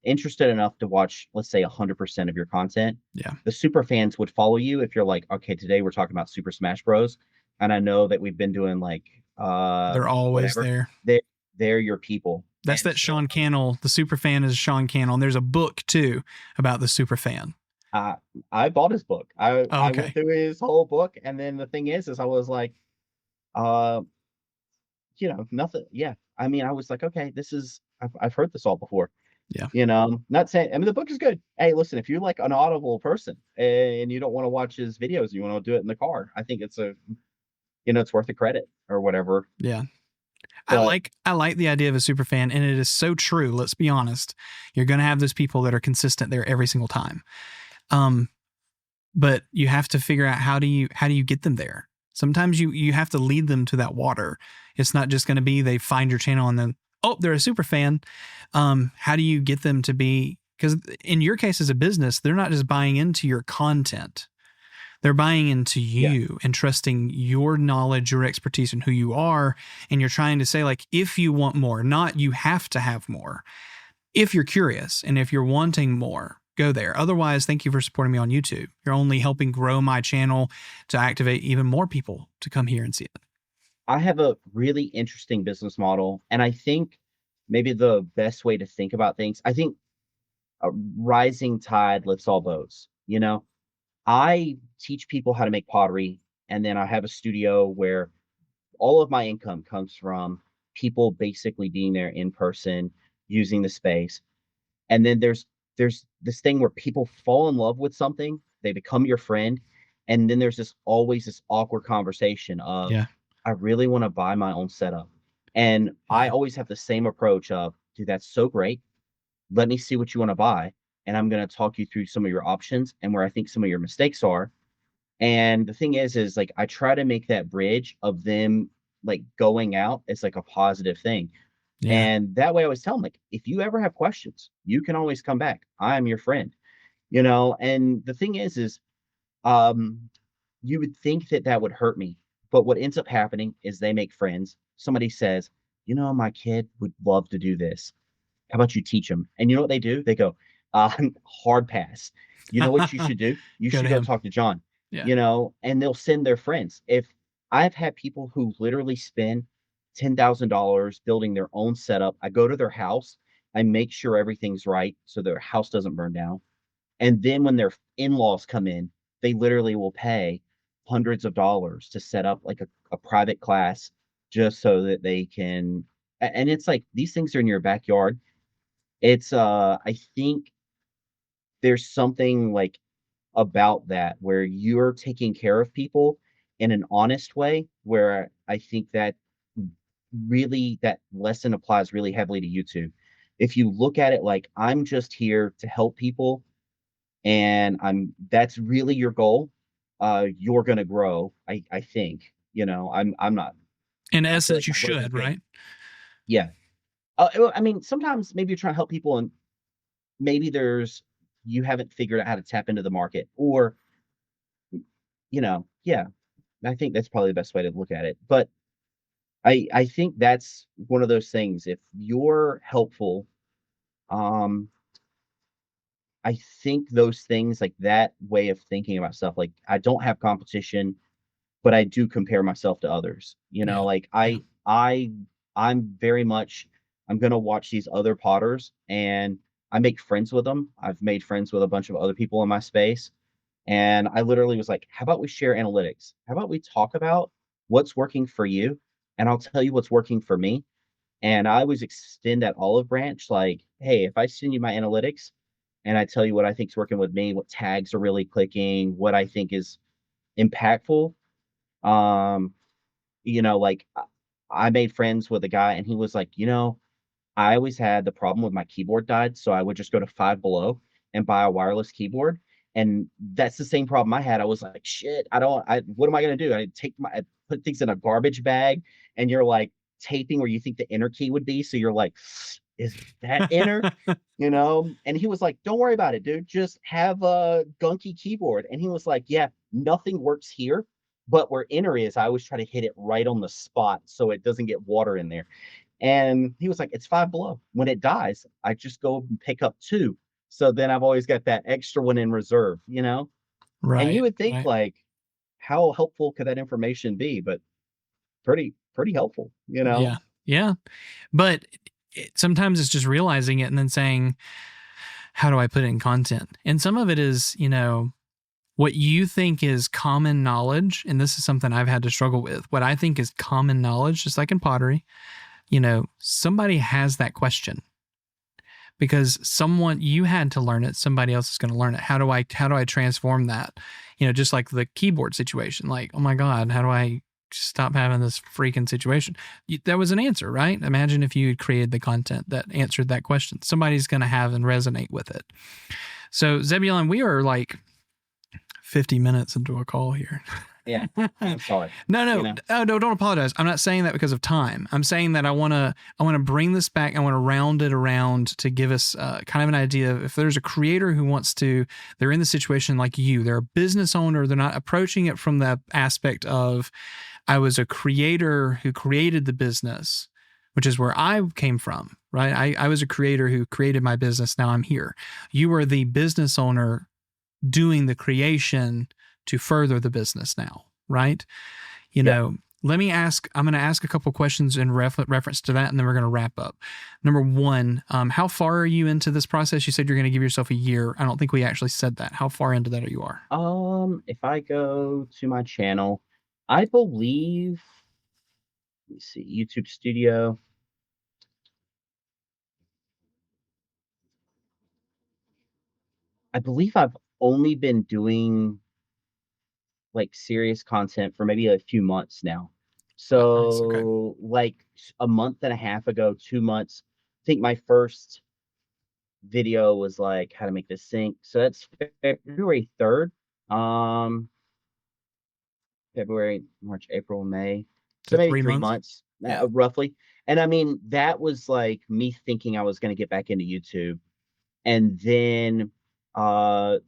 interested enough to watch, let's say, 100% of your content. Yeah. The super fans would follow you if you're like, okay, today we're talking about Super Smash Bros. And I know that we've been doing like They're always whatever. there. They're your people. That's And that so Sean Cannell. The super fan is Sean Cannell. And there's a book too about the super fan. I I bought his book. I Oh, I went okay. through his whole book, and then the thing is I was like, uh, nothing. Yeah, I mean, I was like, okay, I've heard this all before. Yeah. Not saying. I mean, the book is good. Hey, listen, if you're like an Audible person and you don't want to watch his videos, you want to do it in the car. I think it's worth the credit or whatever. Yeah. But I like the idea of a super fan, and it is so true. Let's be honest. You're going to have those people that are consistent there every single time. Um, but you have to figure out how do you get them there. Sometimes you have to lead them to that water. It's not just going to be they find your channel and then they're a super fan. How do you get them to be? Because in your case as a business, they're not just buying into your content. They're buying into yeah, you and trusting your knowledge, your expertise, and who you are. And you're trying to say, like, if you want more, not you have to have more. If you're curious and if you're wanting more, go there. Otherwise, thank you for supporting me on YouTube. You're only helping grow my channel to activate even more people to come here and see it. I have a really interesting business model, and I think maybe the best way to think about things. I think a rising tide lifts all boats. I teach people how to make pottery, and then I have a studio where all of my income comes from people basically being there in person, using the space. And then there's this thing where people fall in love with something, they become your friend, and then there's always this awkward conversation of, Yeah. I really want to buy my own setup. And I Yeah. always have the same approach of, dude, that's so great. Let me see what you want to buy. And I'm going to talk you through some of your options and where I think some of your mistakes are. And the thing is like I try to make that bridge of them like going out as like a positive thing. Yeah. And that way I always tell them, like, if you ever have questions, you can always come back. I am your friend, and the thing is, um, you would think that that would hurt me. But what ends up happening is they make friends. Somebody says, my kid would love to do this. How about you teach them? And you know what they do? They go, hard pass. You know what you should do? You Go should to go him. talk to John, Yeah. and they'll send their friends. If I've had people who literally spend $10,000 building their own setup, I go to their house, I make sure everything's right so their house doesn't burn down. And then when their in-laws come in, they literally will pay hundreds of dollars to set up like a private class just so that they can. And it's like these things are in your backyard. I think there's something like about that where you're taking care of people in an honest way where I think that really that lesson applies really heavily to YouTube. If you look at it like I'm just here to help people and that's really your goal, you're gonna grow. I think. I'm not. In I feel essence, like you my growth is should, big. right? Yeah. Well, I mean, sometimes maybe you're trying to help people and maybe you haven't figured out how to tap into the market or yeah, I think that's probably the best way to look at it. But I think that's one of those things. If you're helpful, um, I think those things like that way of thinking about stuff, like I don't have competition, but I do compare myself to others. Yeah. Like Yeah. I'm very much I'm gonna watch these other potters and I make friends with them. I've made friends with a bunch of other people in my space. And I literally was like, how about we share analytics? How about we talk about what's working for you? And I'll tell you what's working for me. And I always extend that olive branch like, hey, if I send you my analytics and I tell you what I think's working with me, what tags are really clicking, what I think is impactful. Um, like I made friends with a guy, and he was like, I always had the problem with my keyboard died, so I would just go to Five Below and buy a wireless keyboard. And that's the same problem I had. I was like, shit, what am I gonna do? I put things in a garbage bag, and you're like taping where you think the inner key would be. So you're like, is that inner? And he was like, don't worry about it, dude. Just have a gunky keyboard. And he was like, yeah, nothing works here, but where inner is, I always try to hit it right on the spot so it doesn't get water in there. And he was like, it's Five Below. When it dies, I just go and pick up two. So then I've always got that extra one in reserve. And you Right. would think Right. like, how helpful could that information be? But pretty helpful. Yeah. Yeah. But sometimes it's just realizing it and then saying, how do I put it in content? And some of it is, what you think is common knowledge. And this is something I've had to struggle with. What I think is common knowledge, just like in pottery, somebody has that question because you had to learn it. Somebody else is going to learn it. How do I transform that? Just like the keyboard situation, like, oh my God, how do I stop having this freaking situation? That was an answer, right? Imagine if you had created the content that answered that question. Somebody's going to have and resonate with it. So Zebulon, we are like 50 minutes into a call here. Yeah. I'm sorry. No, don't apologize. I'm not saying that because of time. I'm saying that I want to bring this back. I want to round it around to give us kind of an idea of if there's a creator who they're in the situation like you, they're a business owner. They're not approaching it from the aspect of, I was a creator who created the business, which is where I came from, right? I was a creator who created my business. Now I'm here. You are the business owner doing the creation to further the business now, right? I'm going to ask a couple questions in reference to that, and then we're going to wrap up. Number one, how far are you into this process? You said you're going to give yourself a year. I don't think we actually said that. How far into that you are? If I go to my channel, I believe, let me see, YouTube Studio. I believe I've only been doing like serious content for maybe a few months now. Oh, nice. Okay. So like a month and a half ago, 2 months, I think my first video was like how to make this sync. So that's February 3rd. Um, February, March, April, May. So So maybe 3 months. months, Yeah. roughly. And I mean, that was like me thinking I was going to get back into YouTube. And then uh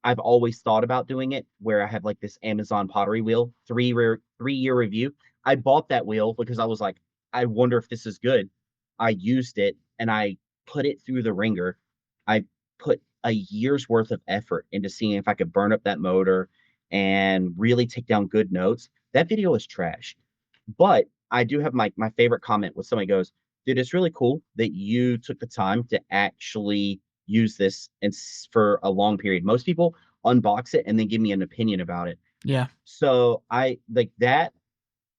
I've always thought about doing it where I have like this Amazon pottery wheel, 3-year review. I bought that wheel because I was like, I wonder if this is good. I used it and I put it through the ringer. I put a year's worth of effort into seeing if I could burn up that motor and really take down good notes. That video is trash. But I do have my favorite comment when somebody goes, dude, it's really cool that you took the time to actually use this and for a long period. Most people unbox it and then give me an opinion about it. Yeah. So I like that.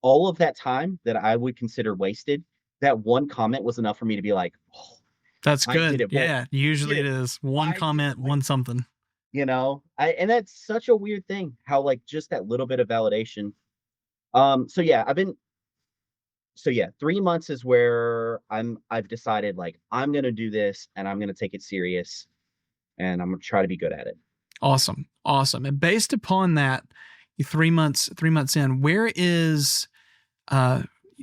All of that time that I would consider wasted, that one comment was enough for me to be like, oh, That's I did good. it. Well, Yeah. you Usually did it it. is one I did comment, it. Like, one something. and that's such a weird thing how like just that little bit of validation. So yeah, 3 months is where I've decided like I'm gonna do this and I'm gonna take it serious and I'm gonna try to be good at it. Awesome. Awesome. And based upon that, 3 months in, where is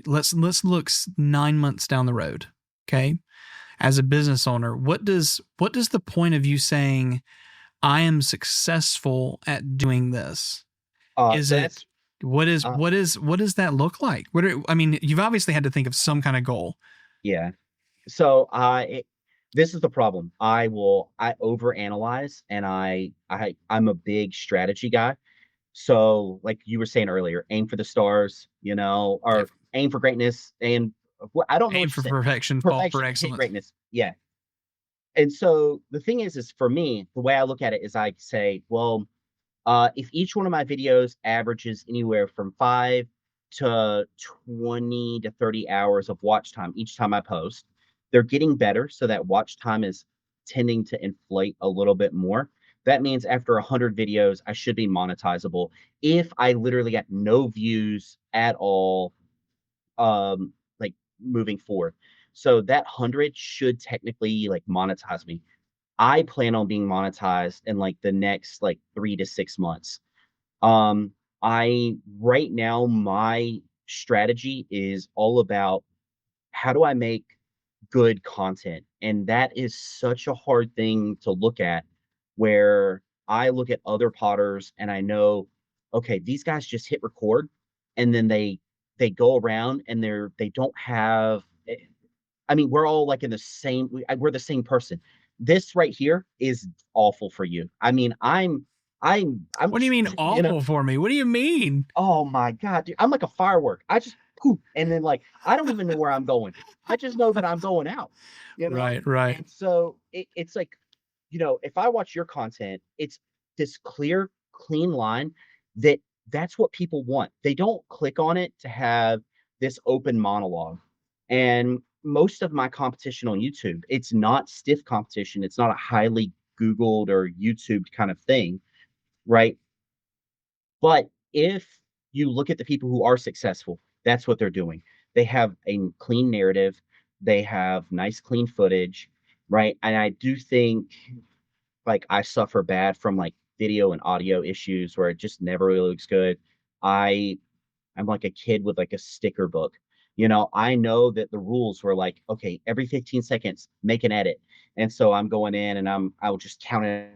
let's look 9 months down the road. Okay. As a business owner, what does the point of you saying I am successful at doing this? Is So it that's what does that look like? I mean, you've obviously had to think of some kind of goal. yeah. So this is the problem. I overanalyze and I'm a big strategy guy. So like you were saying earlier, aim for the stars, Yeah. or aim for greatness and I don't know Aim what you for said. perfection, fall for Perfection, hit excellence. greatness. Yeah. And so the thing is for me, the way I look at it is I say, well, if each one of my videos averages anywhere from 5 to 20 to 30 hours of watch time each time I post, they're getting better. So that watch time is tending to inflate a little bit more. That means after 100 videos, I should be monetizable. If I literally got no views at all, like moving forward. So that 100 should technically like monetize me. I plan on being monetized in like the next like 3 to 6 months. Um, I right now my strategy is all about how do I make good content? And that is such a hard thing to look at where I look at other potters and I know, okay, these guys just hit record and then they go around and they don't have I mean, we're all like in the same we're the same person. This right here is awful for you. I mean, I'm What do you mean you know, awful for me? What do you mean? oh my god, dude, I'm like a firework. I just poof, and then like I don't even know where I'm going. I just know that I'm going out, you know. Right, right. And so it's like, if I watch your content, it's this clear, clean line that that's what people want. They don't click on it to have this open monologue. And most of my competition on YouTube, it's not stiff competition. It's not a highly Googled or YouTube kind of thing, right? But if you look at the people who are successful, that's what they're doing. They have a clean narrative, they have nice, clean footage, right? And I do think like I suffer bad from like video and audio issues where it just never really looks good. I I'm like a kid with like a sticker book. I know that the rules were like, okay, every 15 seconds, make an edit. And so I'm going in and I'll just count it.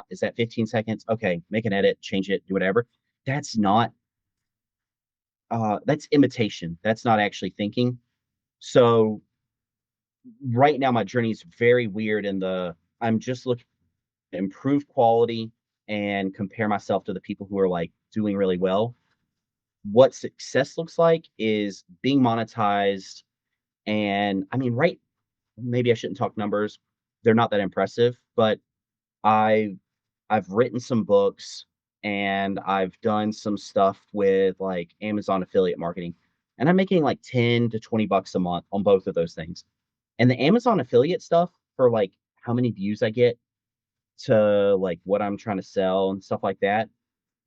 Is that 15 seconds? Okay, make an edit, change it, do whatever. That's not that's imitation. That's not actually thinking. So right now my journey is very weird in the I'm just looking to improve quality and compare myself to the people who are like doing really well. What success looks like is being monetized. And I mean, right, maybe I shouldn't talk numbers. They're not that impressive, but I I've written some books and I've done some stuff with like Amazon affiliate marketing. And I'm making like 10 to 20 bucks a month on both of those things. And the Amazon affiliate stuff for like how many views I get to like what I'm trying to sell and stuff like that,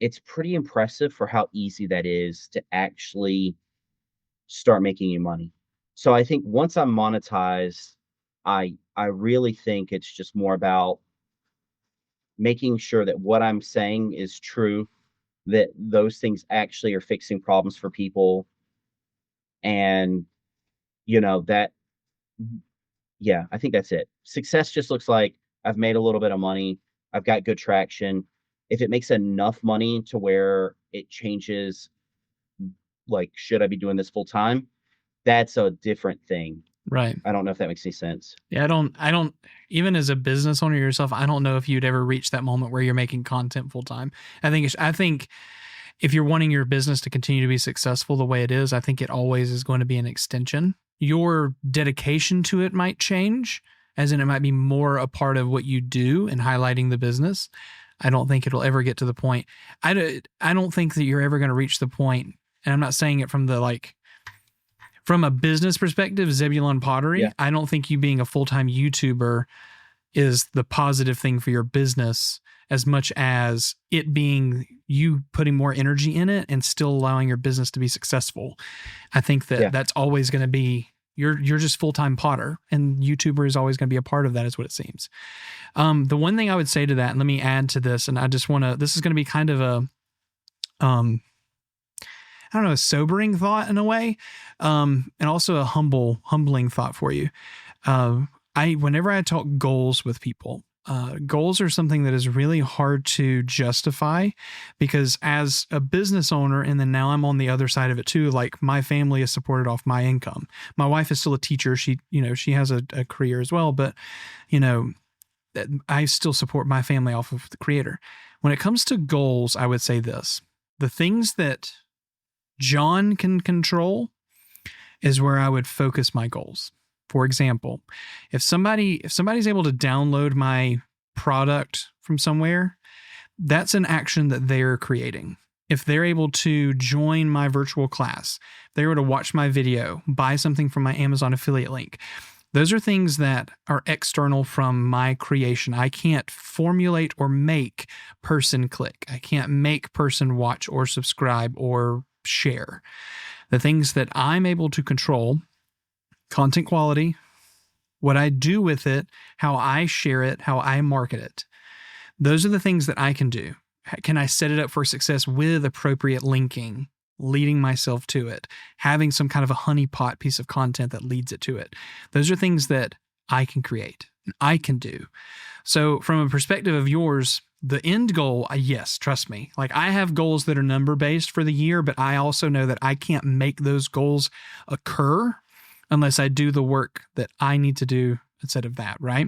it's pretty impressive for how easy that is to actually start making you money. So I think once I'm monetized, I really think it's just more about making sure that what I'm saying is true, that those things actually are fixing problems for people. And, that, yeah, I think that's it. Success just looks like I've made a little bit of money, I've got good traction. If it makes enough money to where it changes, like, should I be doing this full time? That's a different thing. Right. I don't know if that makes any sense. Yeah, I don't, even as a business owner yourself, I don't know if you'd ever reach that moment where you're making content full time. I think if you're wanting your business to continue to be successful the way it is, I think it always is going to be an extension. Your dedication to it might change, as in it might be more a part of what you do and highlighting the business. I don't think it'll ever get to the point. I don't think that you're ever going to reach the point, and I'm not saying it from from a business perspective, Zebulon Pottery, Yeah. I don't think you being a full-time YouTuber is the positive thing for your business as much as it being you putting more energy in it and still allowing your business to be successful. I think that that's always going to be, you're just full-time potter, and YouTuber is always going to be a part of that, is what it seems. The one thing I would say to that, and let me add to this, and I just want to, this is going to be kind of a, I don't know, a sobering thought in a way, and also a humbling thought for you. Whenever I talk goals with people, goals are something that is really hard to justify, because as a business owner, and then now I'm on the other side of it too, like my family is supported off my income. My wife is still a teacher. She has a career as well, but I still support my family off of the creator. When it comes to goals, I would say this: the things that John can control is where I would focus my goals. For example, if somebody's able to download my product from somewhere, that's an action that they're creating. If they're able to join my virtual class, if they were to watch my video, buy something from my Amazon affiliate link, Those are things that are external from my creation. I can't formulate or make person click. I can't make person watch or subscribe or share. The things that I'm able to control, content quality, what I do with it, how I share it, how I market it. Those are the things that I can do. Can I set it up for success with appropriate linking, leading myself to it, having some kind of a honeypot piece of content that leads it to it? Those are things that I can create, I can do. So from a perspective of yours, the end goal, yes, trust me. Like I have goals that are number based for the year, but I also know that I can't make those goals occur unless I do the work that I need to do instead of that, right?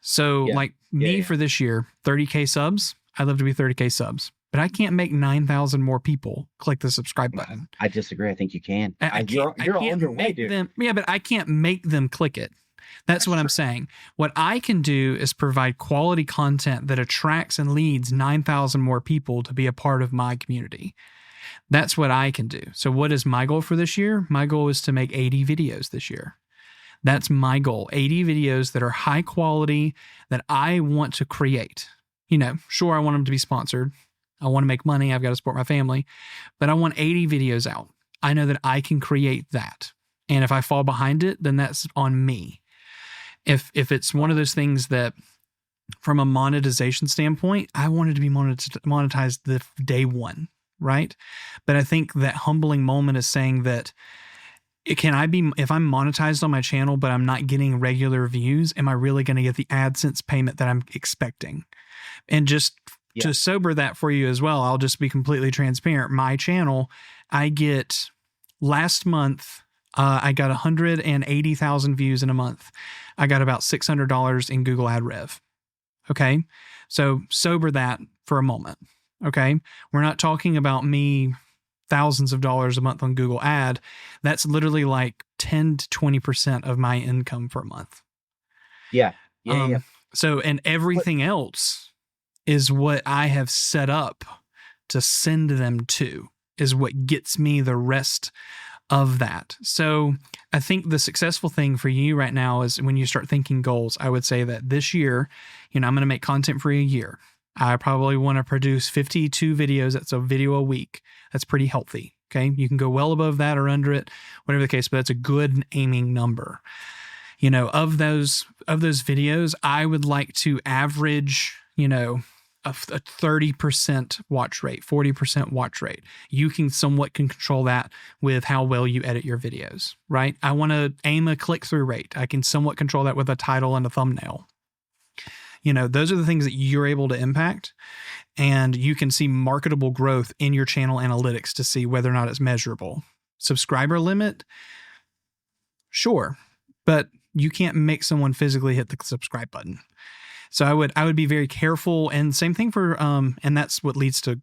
So Yeah. like me for this year, 30K subs, I'd love to be 30K subs, but I can't make 9,000 more people click the subscribe button. I disagree. I think you can. You're on your way, dude. Yeah, but I can't make them click it. That's what I'm saying. What I can do is provide quality content that attracts and leads 9,000 more people to be a part of my community. That's what I can do. So what is my goal for this year? My goal is to make 80 videos this year. That's my goal. 80 videos that are high quality that I want to create. Sure, I want them to be sponsored. I want to make money. I've got to support my family, but I want 80 videos out. I know that I can create that. And if I fall behind it, then that's on me. If it's one of those things that from a monetization standpoint, I wanted to be monetized the day one, right? But I think that humbling moment is saying that if I'm monetized on my channel, but I'm not getting regular views, am I really going to get the AdSense payment that I'm expecting? And just to sober that for you as well, I'll just be completely transparent. My channel, last month, I got 180,000 views in a month. I got about $600 in Google Ad Rev. Okay. So sober that for a moment. Okay. We're not talking about me thousands of dollars a month on Google Ad. That's literally like 10 to 20% of my income per month. Yeah. So, and everything else is what I have set up to send them to, is what gets me the rest of that. So I think the successful thing for you right now is when you start thinking goals, I would say that this year, I'm going to make content for a year. I probably want to produce 52 videos. That's a video a week. That's pretty healthy. Okay. You can go well above that or under it, whatever the case, but that's a good aiming number. Of those videos, I would like to average, a 30% watch rate, 40% watch rate. You can somewhat control that with how well you edit your videos, right? I want to aim a click-through rate. I can somewhat control that with a title and a thumbnail. Those are the things that you're able to impact, and you can see marketable growth in your channel analytics to see whether or not it's measurable. Subscriber limit, sure, but you can't make someone physically hit the subscribe button. So I would be very careful, and same thing for and that's what leads to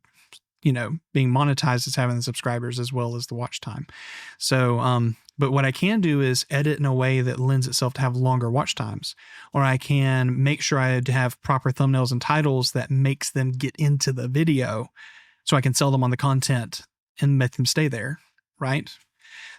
being monetized, is having the subscribers as well as the watch time. So but what I can do is edit in a way that lends itself to have longer watch times, or I can make sure I have proper thumbnails and titles that makes them get into the video so I can sell them on the content and make them stay there, right?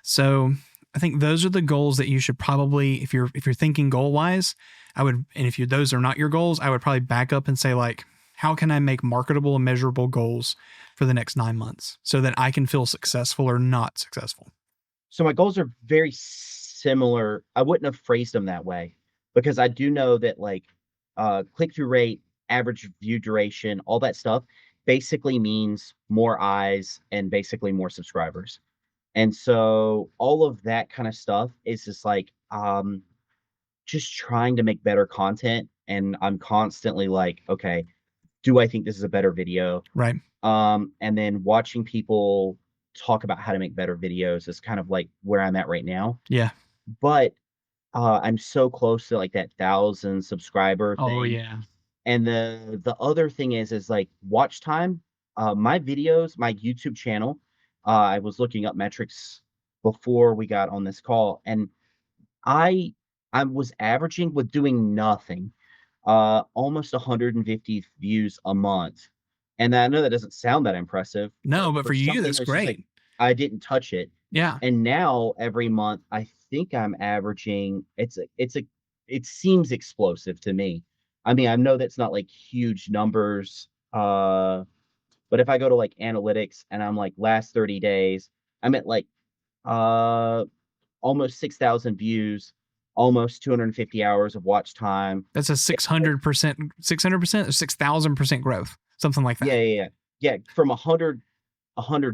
So I think those are the goals that you should probably, if you're thinking goal wise, and if those are not your goals, I would probably back up and say, like, how can I make marketable and measurable goals for the next 9 months so that I can feel successful or not successful? So my goals are very similar. I wouldn't have phrased them that way because I do know that click-through rate, average view duration, all that stuff basically means more eyes and basically more subscribers. And so all of that kind of stuff is just just trying to make better content. And I'm constantly like, okay, do I think this is a better video? Right. And then watching people talk about how to make better videos is kind of like where I'm at right now. Yeah. But I'm so close to like that 1,000 subscriber thing. Oh yeah. And the other thing is like watch time. My videos, my YouTube channel, I was looking up metrics before we got on this call, and I was averaging with doing nothing, almost 150 views a month. And I know that doesn't sound that impressive. No, but for you, that's great. I didn't touch it. Yeah. And now every month, I think I'm averaging it seems explosive to me. I mean, I know that's not like huge numbers. But if I go to like analytics and I'm like last 30 days, I'm at like uh almost 6,000 views, almost 250 hours of watch time. That's a 600%, 600% or 6,000% growth, something like Yeah, that. yeah, yeah. Yeah, from 100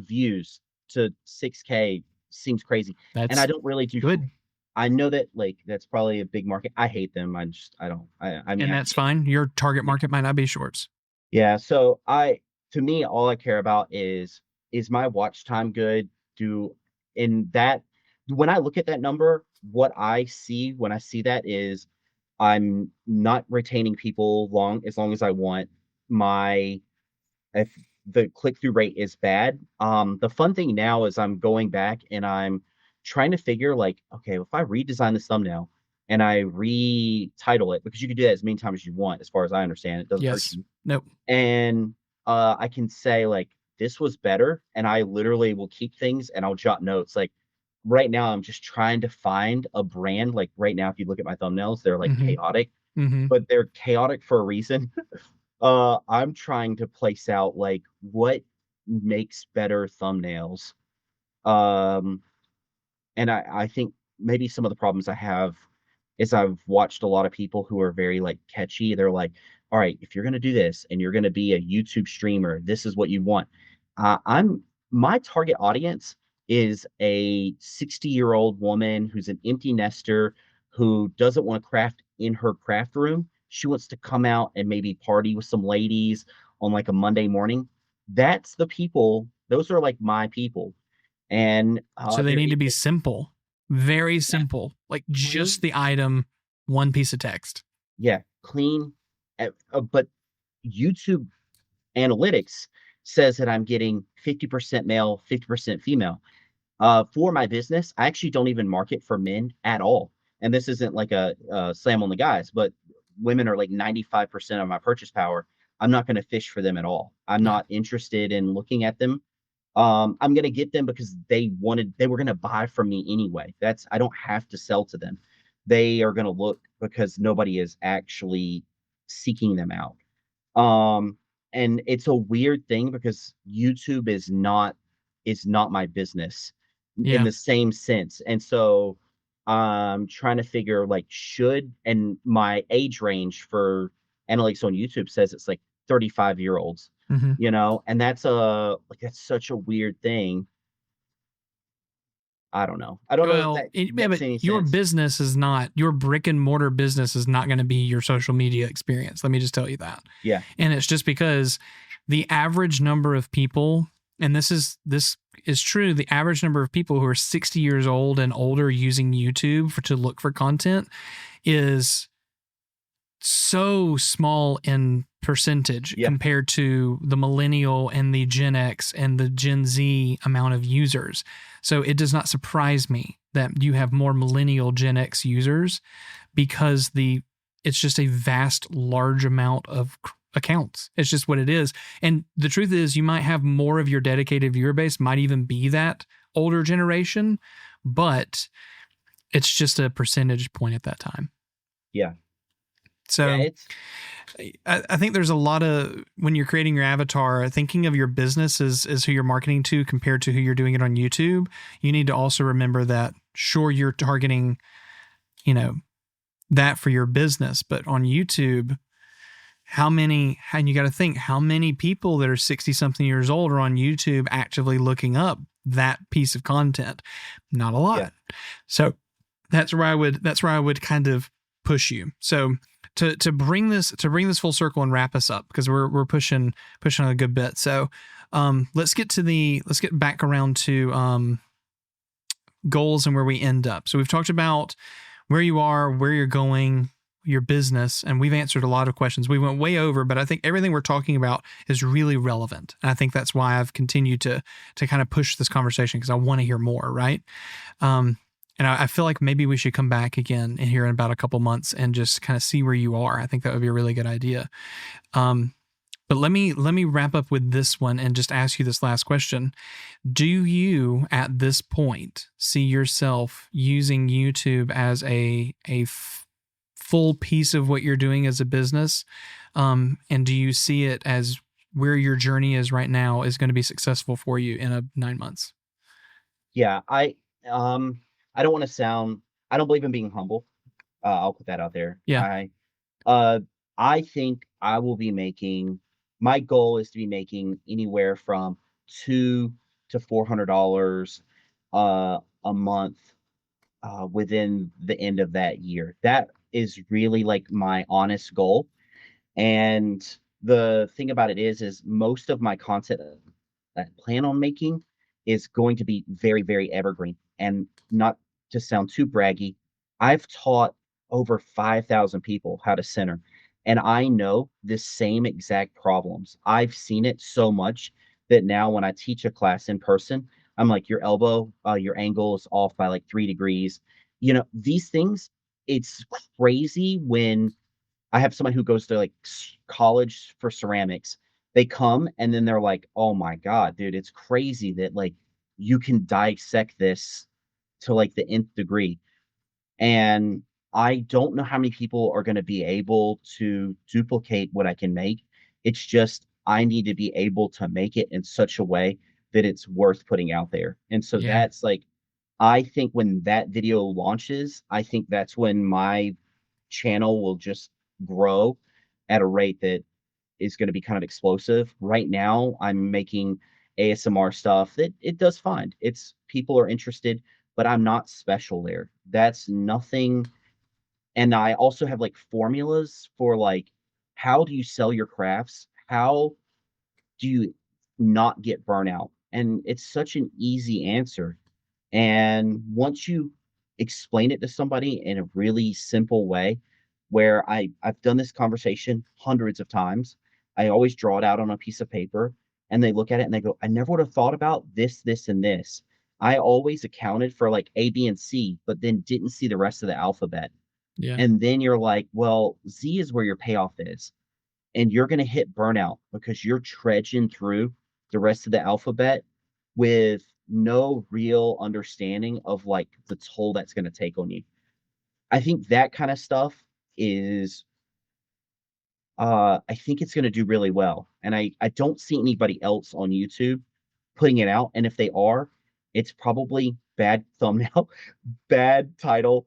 views to 6K seems crazy. And I That's don't really do good. I know that like that's probably a big market. I hate them. I don't I mean And I that's can't. fine. Your target market might not be shorts. Yeah, so I to me all I care about is my watch time good? Do in that when I look at that number, what I see when I see that is I'm not retaining people long as I want. My if the click-through rate is bad. The fun thing now is I'm going back and I'm trying to figure like, okay, if I redesign this thumbnail and I retitle it, because you can do that as many times as you want, as far as I understand, it doesn't hurt Yes. you. Nope. And I can say like this was better, and I literally will keep things and I'll jot notes. Like right now, I'm just trying to find a brand. Like right now, if you look at my thumbnails, they're like Mm-hmm. chaotic, Mm-hmm. but they're chaotic for a reason. I'm trying to place out like what makes better thumbnails. Um, and I think maybe some of the problems I have is I've watched a lot of people who are very like catchy. They're like, all right, if you're gonna do this and you're gonna be a YouTube streamer, this is what you want. I'm my target audience is a 60-year-old woman who's an empty nester who doesn't want to craft in her craft room. She wants to come out and maybe party with some ladies on like a Monday morning. That's the people, those are like my people. And So they there need is to be simple, very yeah, simple, like just clean, the item, one piece of text. yeah, clean. But YouTube analytics says that I'm getting 50% male, 50% female. For my business, I actually don't even market for men at all. And this isn't like a slam on the guys, but women are like 95% of my purchase power. I'm not going to fish for them at all. I'm Yeah. not interested in looking at them. I'm going to get them because they were going to buy from me anyway. I don't have to sell to them. They are going to look because nobody is actually seeking them out. Um, and it's a weird thing because YouTube is not my business in Yeah. the same sense. And so I'm trying to figure like and my age range for analytics on YouTube says it's like 35-year-olds, Mm-hmm. and that's such a weird thing. I don't know. I don't know if Well, that yeah, makes but any your sense. business is not, your brick and mortar business is not going to be your social media experience. Let me just tell you that. Yeah. And it's just because the average number of people, and this is true, the average number of people who are 60 years old and older using YouTube to look for content is so small in percentage Yeah. compared to the millennial and the Gen X and the Gen Z amount of users. So it does not surprise me that you have more millennial Gen X users because it's just a vast large amount of accounts. It's just what it is. And the truth is you might have more of your dedicated viewer base might even be that older generation, but it's just a percentage point at that time. Yeah. Yeah. So I think there's a lot of, when you're creating your avatar, thinking of your business as who you're marketing to compared to who you're doing it on YouTube. You need to also remember that, sure, you're targeting, that for your business, but on YouTube, and you got to think how many people that are 60 something years old are on YouTube actively looking up that piece of content. Not a lot. Yeah. So that's where I would kind of push you. So to bring this full circle and wrap us up, because we're pushing on a good bit. So let's get back around to goals and where we end up. So we've talked about where you are, where you're going, your business, and we've answered a lot of questions. We went way over, but I think everything we're talking about is really relevant. And I think that's why I've continued to kind of push this conversation, because I want to hear more, right? And I feel like maybe we should come back again in here in about a couple months and just kind of see where you are. I think that would be a really good idea. But But let me wrap up with this one and just ask you this last question. Do you at this point see yourself using YouTube as a full piece of what you're doing as a business? And do you see it as where your journey is right now is going to be successful for you in 9 months? Yeah, um I don't want to sound I don't believe in being humble. I'll put that out there. Yeah. Uh I think I will be making my goal is to be making anywhere from $200 to $400 a month within the end of that year. That is really like my honest goal. And the thing about it is most of my content that I plan on making is going to be very, very evergreen. And not to sound too braggy, I've taught over 5,000 people how to center. And I know the same exact problems. I've seen it so much that now when I teach a class in person, I'm like, your elbow, your angle is off by like 3 degrees. These things, it's crazy when I have someone who goes to like college for ceramics. They come and then they're like, "Oh my god, dude, it's crazy that like you can dissect this to like the nth degree." And I don't know how many people are going to be able to duplicate what I can make. It's just I need to be able to make it in such a way that it's worth putting out there. And so Yeah. that's like I think when that video launches, I think that's when my channel will just grow at a rate that is going to be kind of explosive. Right now, I'm making ASMR stuff that it does fine. It's people are interested, but I'm not special there. That's nothing. And I also have like formulas for like how do you sell your crafts? How do you not get burnout? And it's such an easy answer. And once you explain it to somebody in a really simple way, where I've done this conversation hundreds of times, I always draw it out on a piece of paper and they look at it and they go, I never would have thought about this, this, and this. I always accounted for like A, B, and C, but then didn't see the rest of the alphabet. Yeah. And then you're like, well, Z is where your payoff is. And you're going to hit burnout because you're trudging through the rest of the alphabet with no real understanding of like the toll that's going to take on you. I think that kind of stuff is I think it's going to do really well. And I don't see anybody else on YouTube putting it out, and if they are, it's probably bad thumbnail, bad title,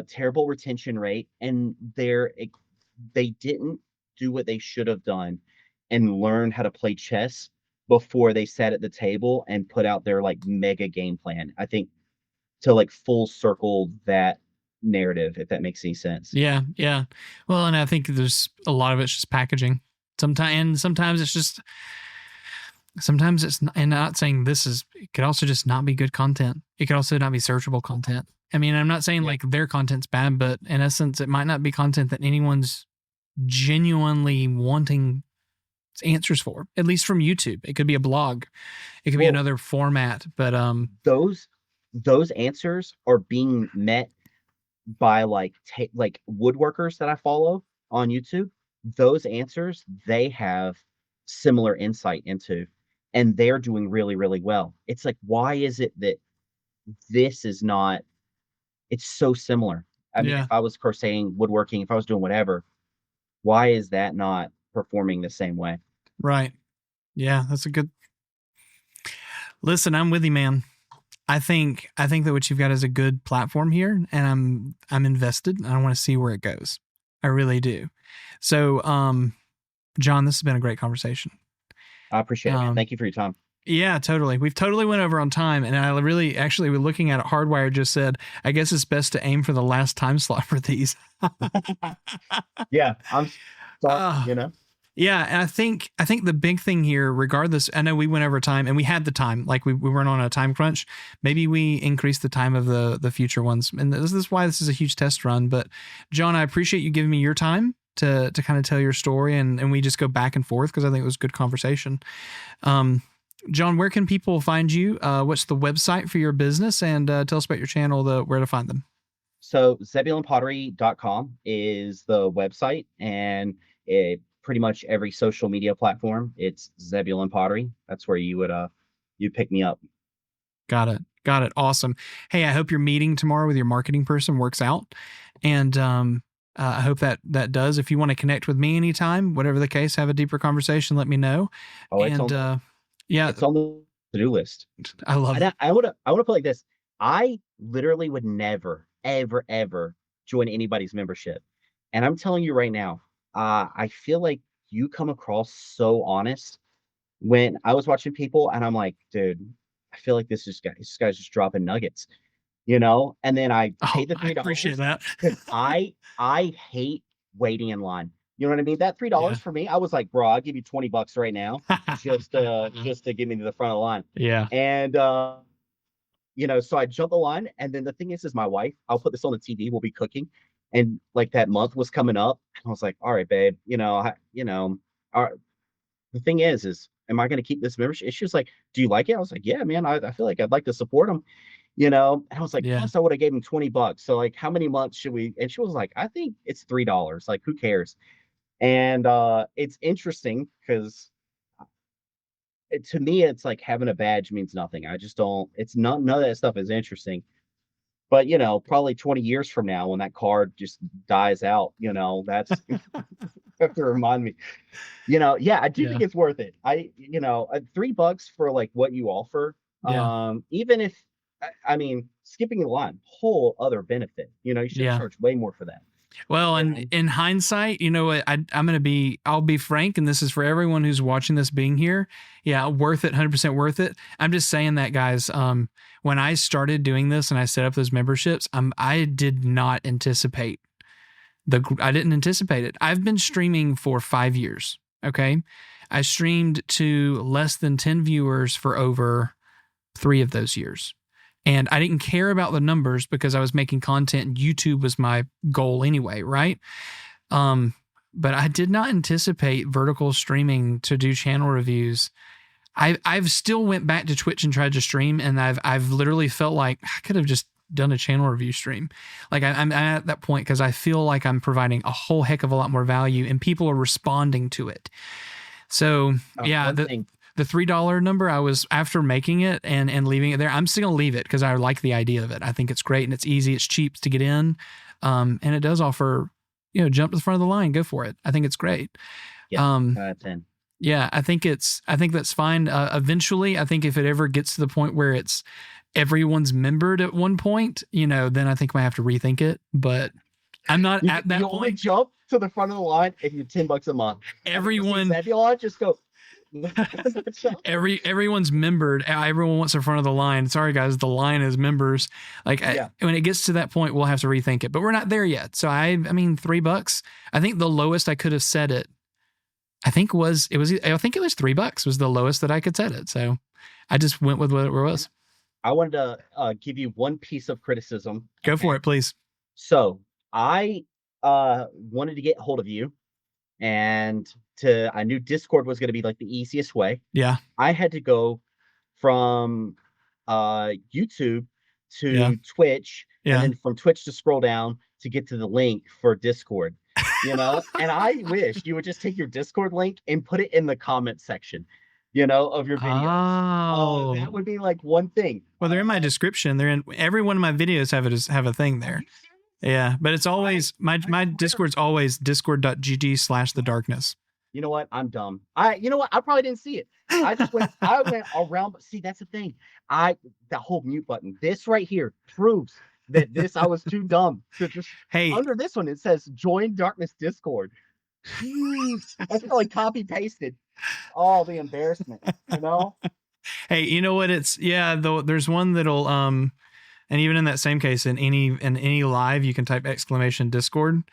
terrible retention rate, and they didn't do what they should have done and learn how to play chess before they sat at the table and put out their like mega game plan. I think to like full circle that narrative, if that makes any sense. Yeah. Yeah. Well, and I think there's a lot of it's just packaging. Sometimes it's just sometimes it's not, and not saying this is it could also just not be good content. It could also not be searchable content. I mean, I'm not saying Yeah. like their content's bad, but in essence, it might not be content that anyone's genuinely wanting answers for, at least from YouTube. It could be a blog. It could be Well, another format, but those answers are being met by like woodworkers that I follow on YouTube. Those answers they have similar insight into, and they're doing really, really well. It's like, why is it that this is not? It's so similar. I mean, if yeah, I was crocheting, woodworking, if I was doing whatever, why is that not performing the same way? right. Yeah, that's a good listen. I'm with you, man. I think that what you've got is a good platform here, and I'm invested. I want to see where it goes. I really do. So, John, this has been a great conversation. I appreciate it, man. Um, Thank you for your time. yeah, totally. We've totally went over on time, and I really actually we're looking at it. Hardwire just said, I guess it's best to aim for the last time slot for these. Yeah, I'm sorry, uh, Yeah, and I think the big thing here, regardless, I know we went over time and we had the time, like we weren't on a time crunch. Maybe we increase the time of the future ones, and this is why this is a huge test run. But John, I appreciate you giving me your time to kind of tell your story, and we just go back and forth because I think it was good conversation. John, where can people find you? What's the website for your business, and tell us about your channel, where to find them. So ZebulonPottery.com is the website, and pretty much every social media platform. It's Zebulon Pottery. That's where you pick me up. Got it. Got it. Awesome. Hey, I hope your meeting tomorrow with your marketing person works out. And I hope that does. If you want to connect with me anytime, whatever the case, have a deeper conversation, let me know. Oh, And yeah, it's on the to-do list. I love it. I would put it like this. I literally would never, ever, ever join anybody's membership. And I'm telling you right now, I feel like you come across so honest when I was watching people and I'm like, dude, I feel like this guy's just dropping nuggets, you know? And then I Oh, paid the I $3 appreciate that. because I hate waiting in line. You know what I mean? That $3 Yeah. for me, I was like, bro, I'll give you $20 right now just to get me to the front of the line. Yeah. And so I jumped the line, and then the thing is my wife, I'll put this on the TV, we'll be cooking, and like that month was coming up, and I was like, all right, babe, the thing is, am I going to keep this membership? She was like, do you like it? I was like, yeah, man, I feel like I'd like to support them, And I was like, Yeah. plus I would have gave him $20. So like, how many months should we? And she was like, I think it's $3. Like, who cares? And it's interesting because to me, it's like having a badge means nothing. I just don't. It's not none of that stuff is interesting. But probably 20 years from now, when that card just dies out, that's have to remind me. Yeah, I do Yeah. think it's worth it. $3 for like what you offer. Yeah. Even if I mean, skipping the line, whole other benefit. You should Yeah. charge way more for that. Well, and in hindsight, you know what? I'll be frank, and this is for everyone who's watching this being here. Yeah, worth it, 100% worth it. I'm just saying that, guys. When I started doing this and I set up those memberships, I did not anticipate I didn't anticipate it. I've been streaming for 5 years. Okay. I streamed to less than 10 viewers for over 3 of those years. And I didn't care about the numbers because I was making content and YouTube was my goal anyway, right? But I did not anticipate vertical streaming to do channel reviews. I've still went back to Twitch and tried to stream, and I've literally felt like I could have just done a channel review stream. Like I'm at that point because I feel like I'm providing a whole heck of a lot more value and people are responding to it. So yeah, the $3 number, I was after making it and leaving it there. I'm still gonna leave it because I like the idea of it. I think it's great and it's easy, it's cheap to get in, and it does offer, jump to the front of the line, go for it. I think it's great. Yeah, 10. Yeah, I think that's fine. Eventually, I think if it ever gets to the point where it's everyone's membered at one point, then I think I might have to rethink it. But I'm not at that point. You only jump to the front of the line if you're $10 a month. Everyone, just go. Everyone's membered. Everyone wants in front of the line. Sorry, guys, the line is members. Like when it gets to that point, we'll have to rethink it. But we're not there yet. So I mean, $3. I think the lowest I could have set it, I think it was $3 was the lowest that I could set it. So I just went with what it was. I wanted to give you one piece of criticism. Go for it, please. So I wanted to get hold of you, and I knew Discord was going to be like the easiest way. Yeah. I had to go from YouTube to Twitch, and then from Twitch to scroll down to get to the link for Discord. And I wish you would just take your Discord link and put it in the comment section, of your video. Oh, that would be like one thing. Well, they're in my description. They're in every one of my videos have a thing there. Yeah, but it's always my Discord's always discord.gg/thedarkness. You know what? I'm dumb. I probably didn't see it. I went around, but see, that's the thing. That whole mute button, this right here proves that I was too dumb to just. Hey, under this one it says join Darkness Discord. That's probably copy pasted. Oh, the embarrassment, Hey, you know what? There's one that'll and even in that same case, in any live, you can type exclamation Discord,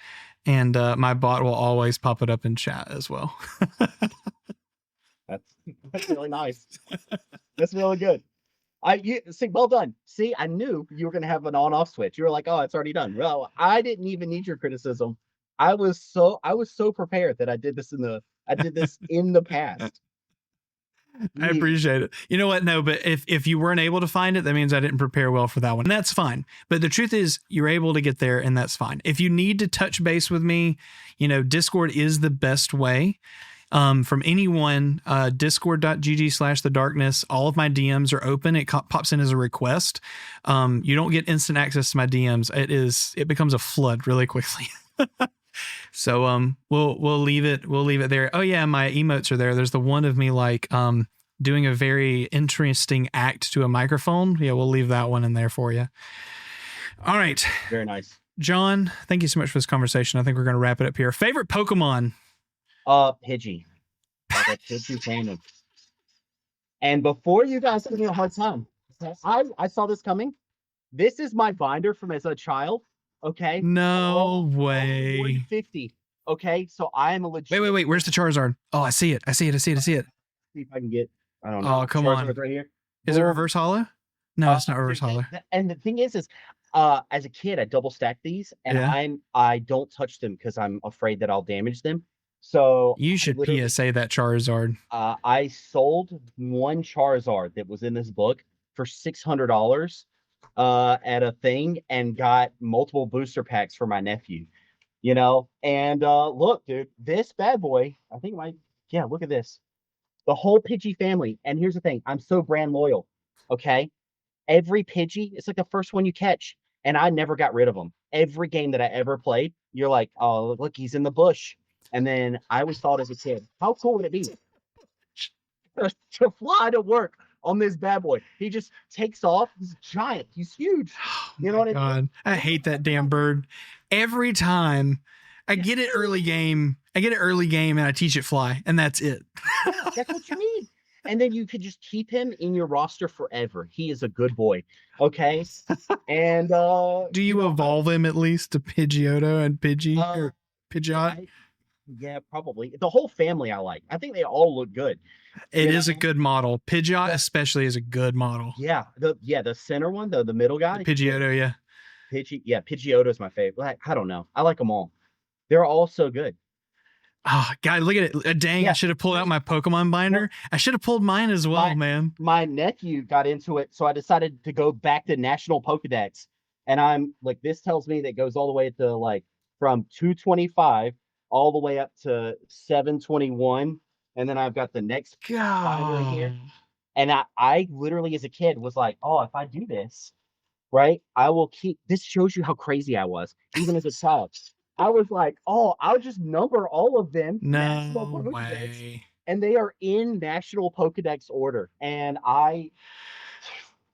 and my bot will always pop it up in chat as well. That's really nice. That's really good. See, well done. See, I knew you were going to have an on-off switch. You were like, oh, it's already done. Well, I didn't even need your criticism. I was so prepared that I did this in the past. I appreciate it. You know what? No, but if you weren't able to find it, that means I didn't prepare well for that one. And that's fine. But the truth is, you're able to get there, and that's fine. If you need to touch base with me, Discord is the best way. From anyone, discord.gg/the darkness. All of my DMs are open. It pops in as a request. You don't get instant access to my DMs. It becomes a flood really quickly. So we'll leave it there. Oh yeah, my emotes are there. There's the one of me doing a very interesting act to a microphone. Yeah, we'll leave that one in there for you. All right. Very nice. John, thank you so much for this conversation. I think we're going to wrap it up here. Favorite Pokemon? Pidgey. Like a Pidgey family. And before you guys give me a hard time, I saw this coming. This is my binder from as a child. Okay. No way. 150. Okay. So I am a legit. Wait. Where's the Charizard? Oh, I see it. See if I can get. I don't know. Oh, come Charizard's on. right here. Is it reverse holo? No, it's not reverse holo. And the thing is, as a kid, I double stacked these, and I don't touch them because I'm afraid that I'll damage them. So you should PSA that Charizard. I sold one Charizard that was in this book for $600 at a thing, and got multiple booster packs for my nephew. And look, dude, this bad boy, I think look at this. The whole Pidgey family. And here's the thing, I'm so brand loyal. Okay. Every Pidgey, it's like the first one you catch. And I never got rid of them. Every game that I ever played, you're like, oh, look, he's in the bush. And then I always thought as a kid, how cool would it be to fly to work on this bad boy? He just takes off. He's giant. He's huge. You know what I mean? I hate that damn bird. Every time I get it early game, and I teach it fly, and that's it. That's what you need. And then you could just keep him in your roster forever. He is a good boy. Okay. And do you evolve him at least to Pidgeotto and Pidgey or Pidgeot? Yeah, probably. The whole family I like. I think they all look good. It is a good model. Pidgeot especially is a good model. Yeah. The center one, the middle guy. The Pidgeotto, yeah. Pidgeotto is my favorite. I don't know. I like them all. They're all so good. Oh, God, look at it. Dang, I should have pulled out my Pokemon binder. I should have pulled mine as well, man. My nephew got into it, so I decided to go back to National Pokedex. And I'm like, this tells me that it goes all the way to from 225 all the way up to 721. And then I've got the next binder here. And I literally, as a kid, was like, oh, if I do this, right, I will keep. This shows you how crazy I was, even as a child. I was like, oh, I'll just number all of them. No way. And they are in National Pokedex order. And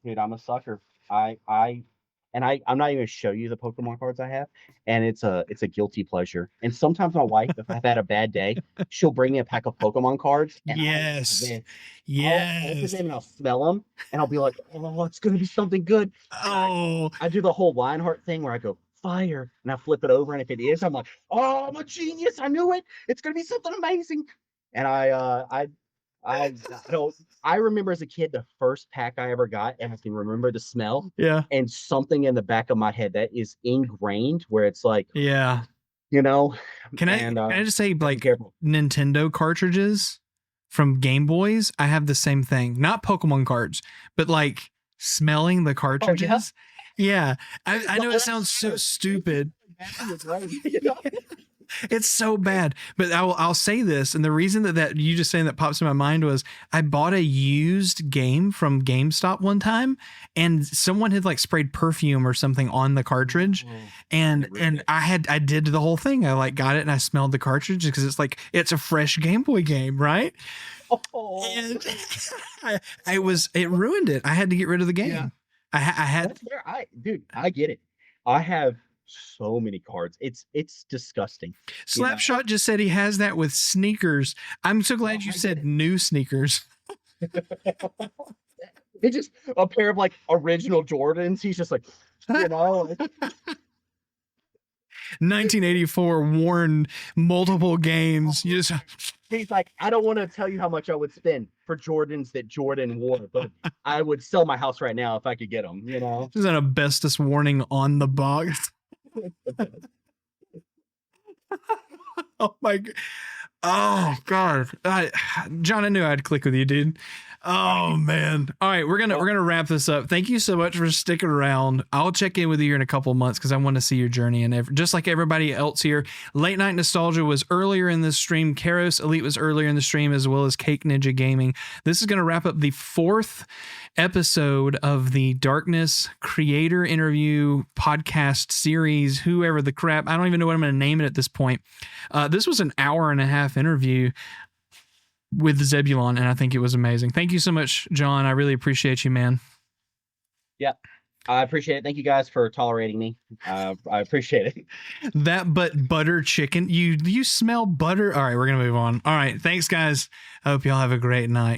dude, I'm a sucker. I'm not even going to show you the Pokemon cards I have. And it's a guilty pleasure. And sometimes my wife, if I've had a bad day, she'll bring me a pack of Pokemon cards. And yes. I'll open them and I'll smell them. And I'll be like, oh, it's going to be something good. Oh. I do the whole Lionheart thing where I go, fire, and I flip it over, and if it is, I'm like, oh, I'm a genius. I knew it. It's going to be something amazing. And I remember as a kid, the first pack I ever got, and I can remember the smell. Yeah. And something in the back of my head that is ingrained where it's like, yeah, Can I just say, Nintendo cartridges from Game Boys, I have the same thing. Not Pokemon cards, but smelling the cartridges. Oh, yeah. I know it sounds so stupid. It's so bad, but I'll say this. And the reason that you just saying that pops in my mind was I bought a used game from GameStop one time, and someone had sprayed perfume or something on the cartridge. And I did the whole thing. I got it and I smelled the cartridge because it's a fresh Game Boy game. Right. Oh. And it ruined it. I had to get rid of the game. Yeah. I had. That's where I get it. I have so many cards. It's disgusting. Slapshot just said he has that with sneakers. I'm so glad you said new sneakers. It's just a pair of original Jordans. He's just 1984 worn multiple games. He's like, I don't want to tell you how much I would spend for Jordans that Jordan wore, but I would sell my house right now if I could get them. There's an asbestos warning on the box. Oh my God. Oh God, John, I knew I'd click with you, dude. Oh man. All right, we're gonna wrap this up. Thank you so much for sticking around. I'll check in with you here in a couple of months because I want to see your journey. And just like everybody else here, Late Night Nostalgia was earlier in this stream. Karos Elite was earlier in the stream, as well as Cake Ninja Gaming. This is gonna wrap up the 4th episode of the Darkness creator interview podcast series. Whoever the crap, I don't even know what I'm gonna name it at this point. This was an hour and a half interview with Zebulon, and I think it was amazing. Thank you so much, John. I really appreciate you, man. Yeah, I appreciate it. Thank you guys for tolerating me. I appreciate it. That butter chicken. You smell butter? All right, we're gonna move on. All right, thanks, guys. I hope y'all have a great night.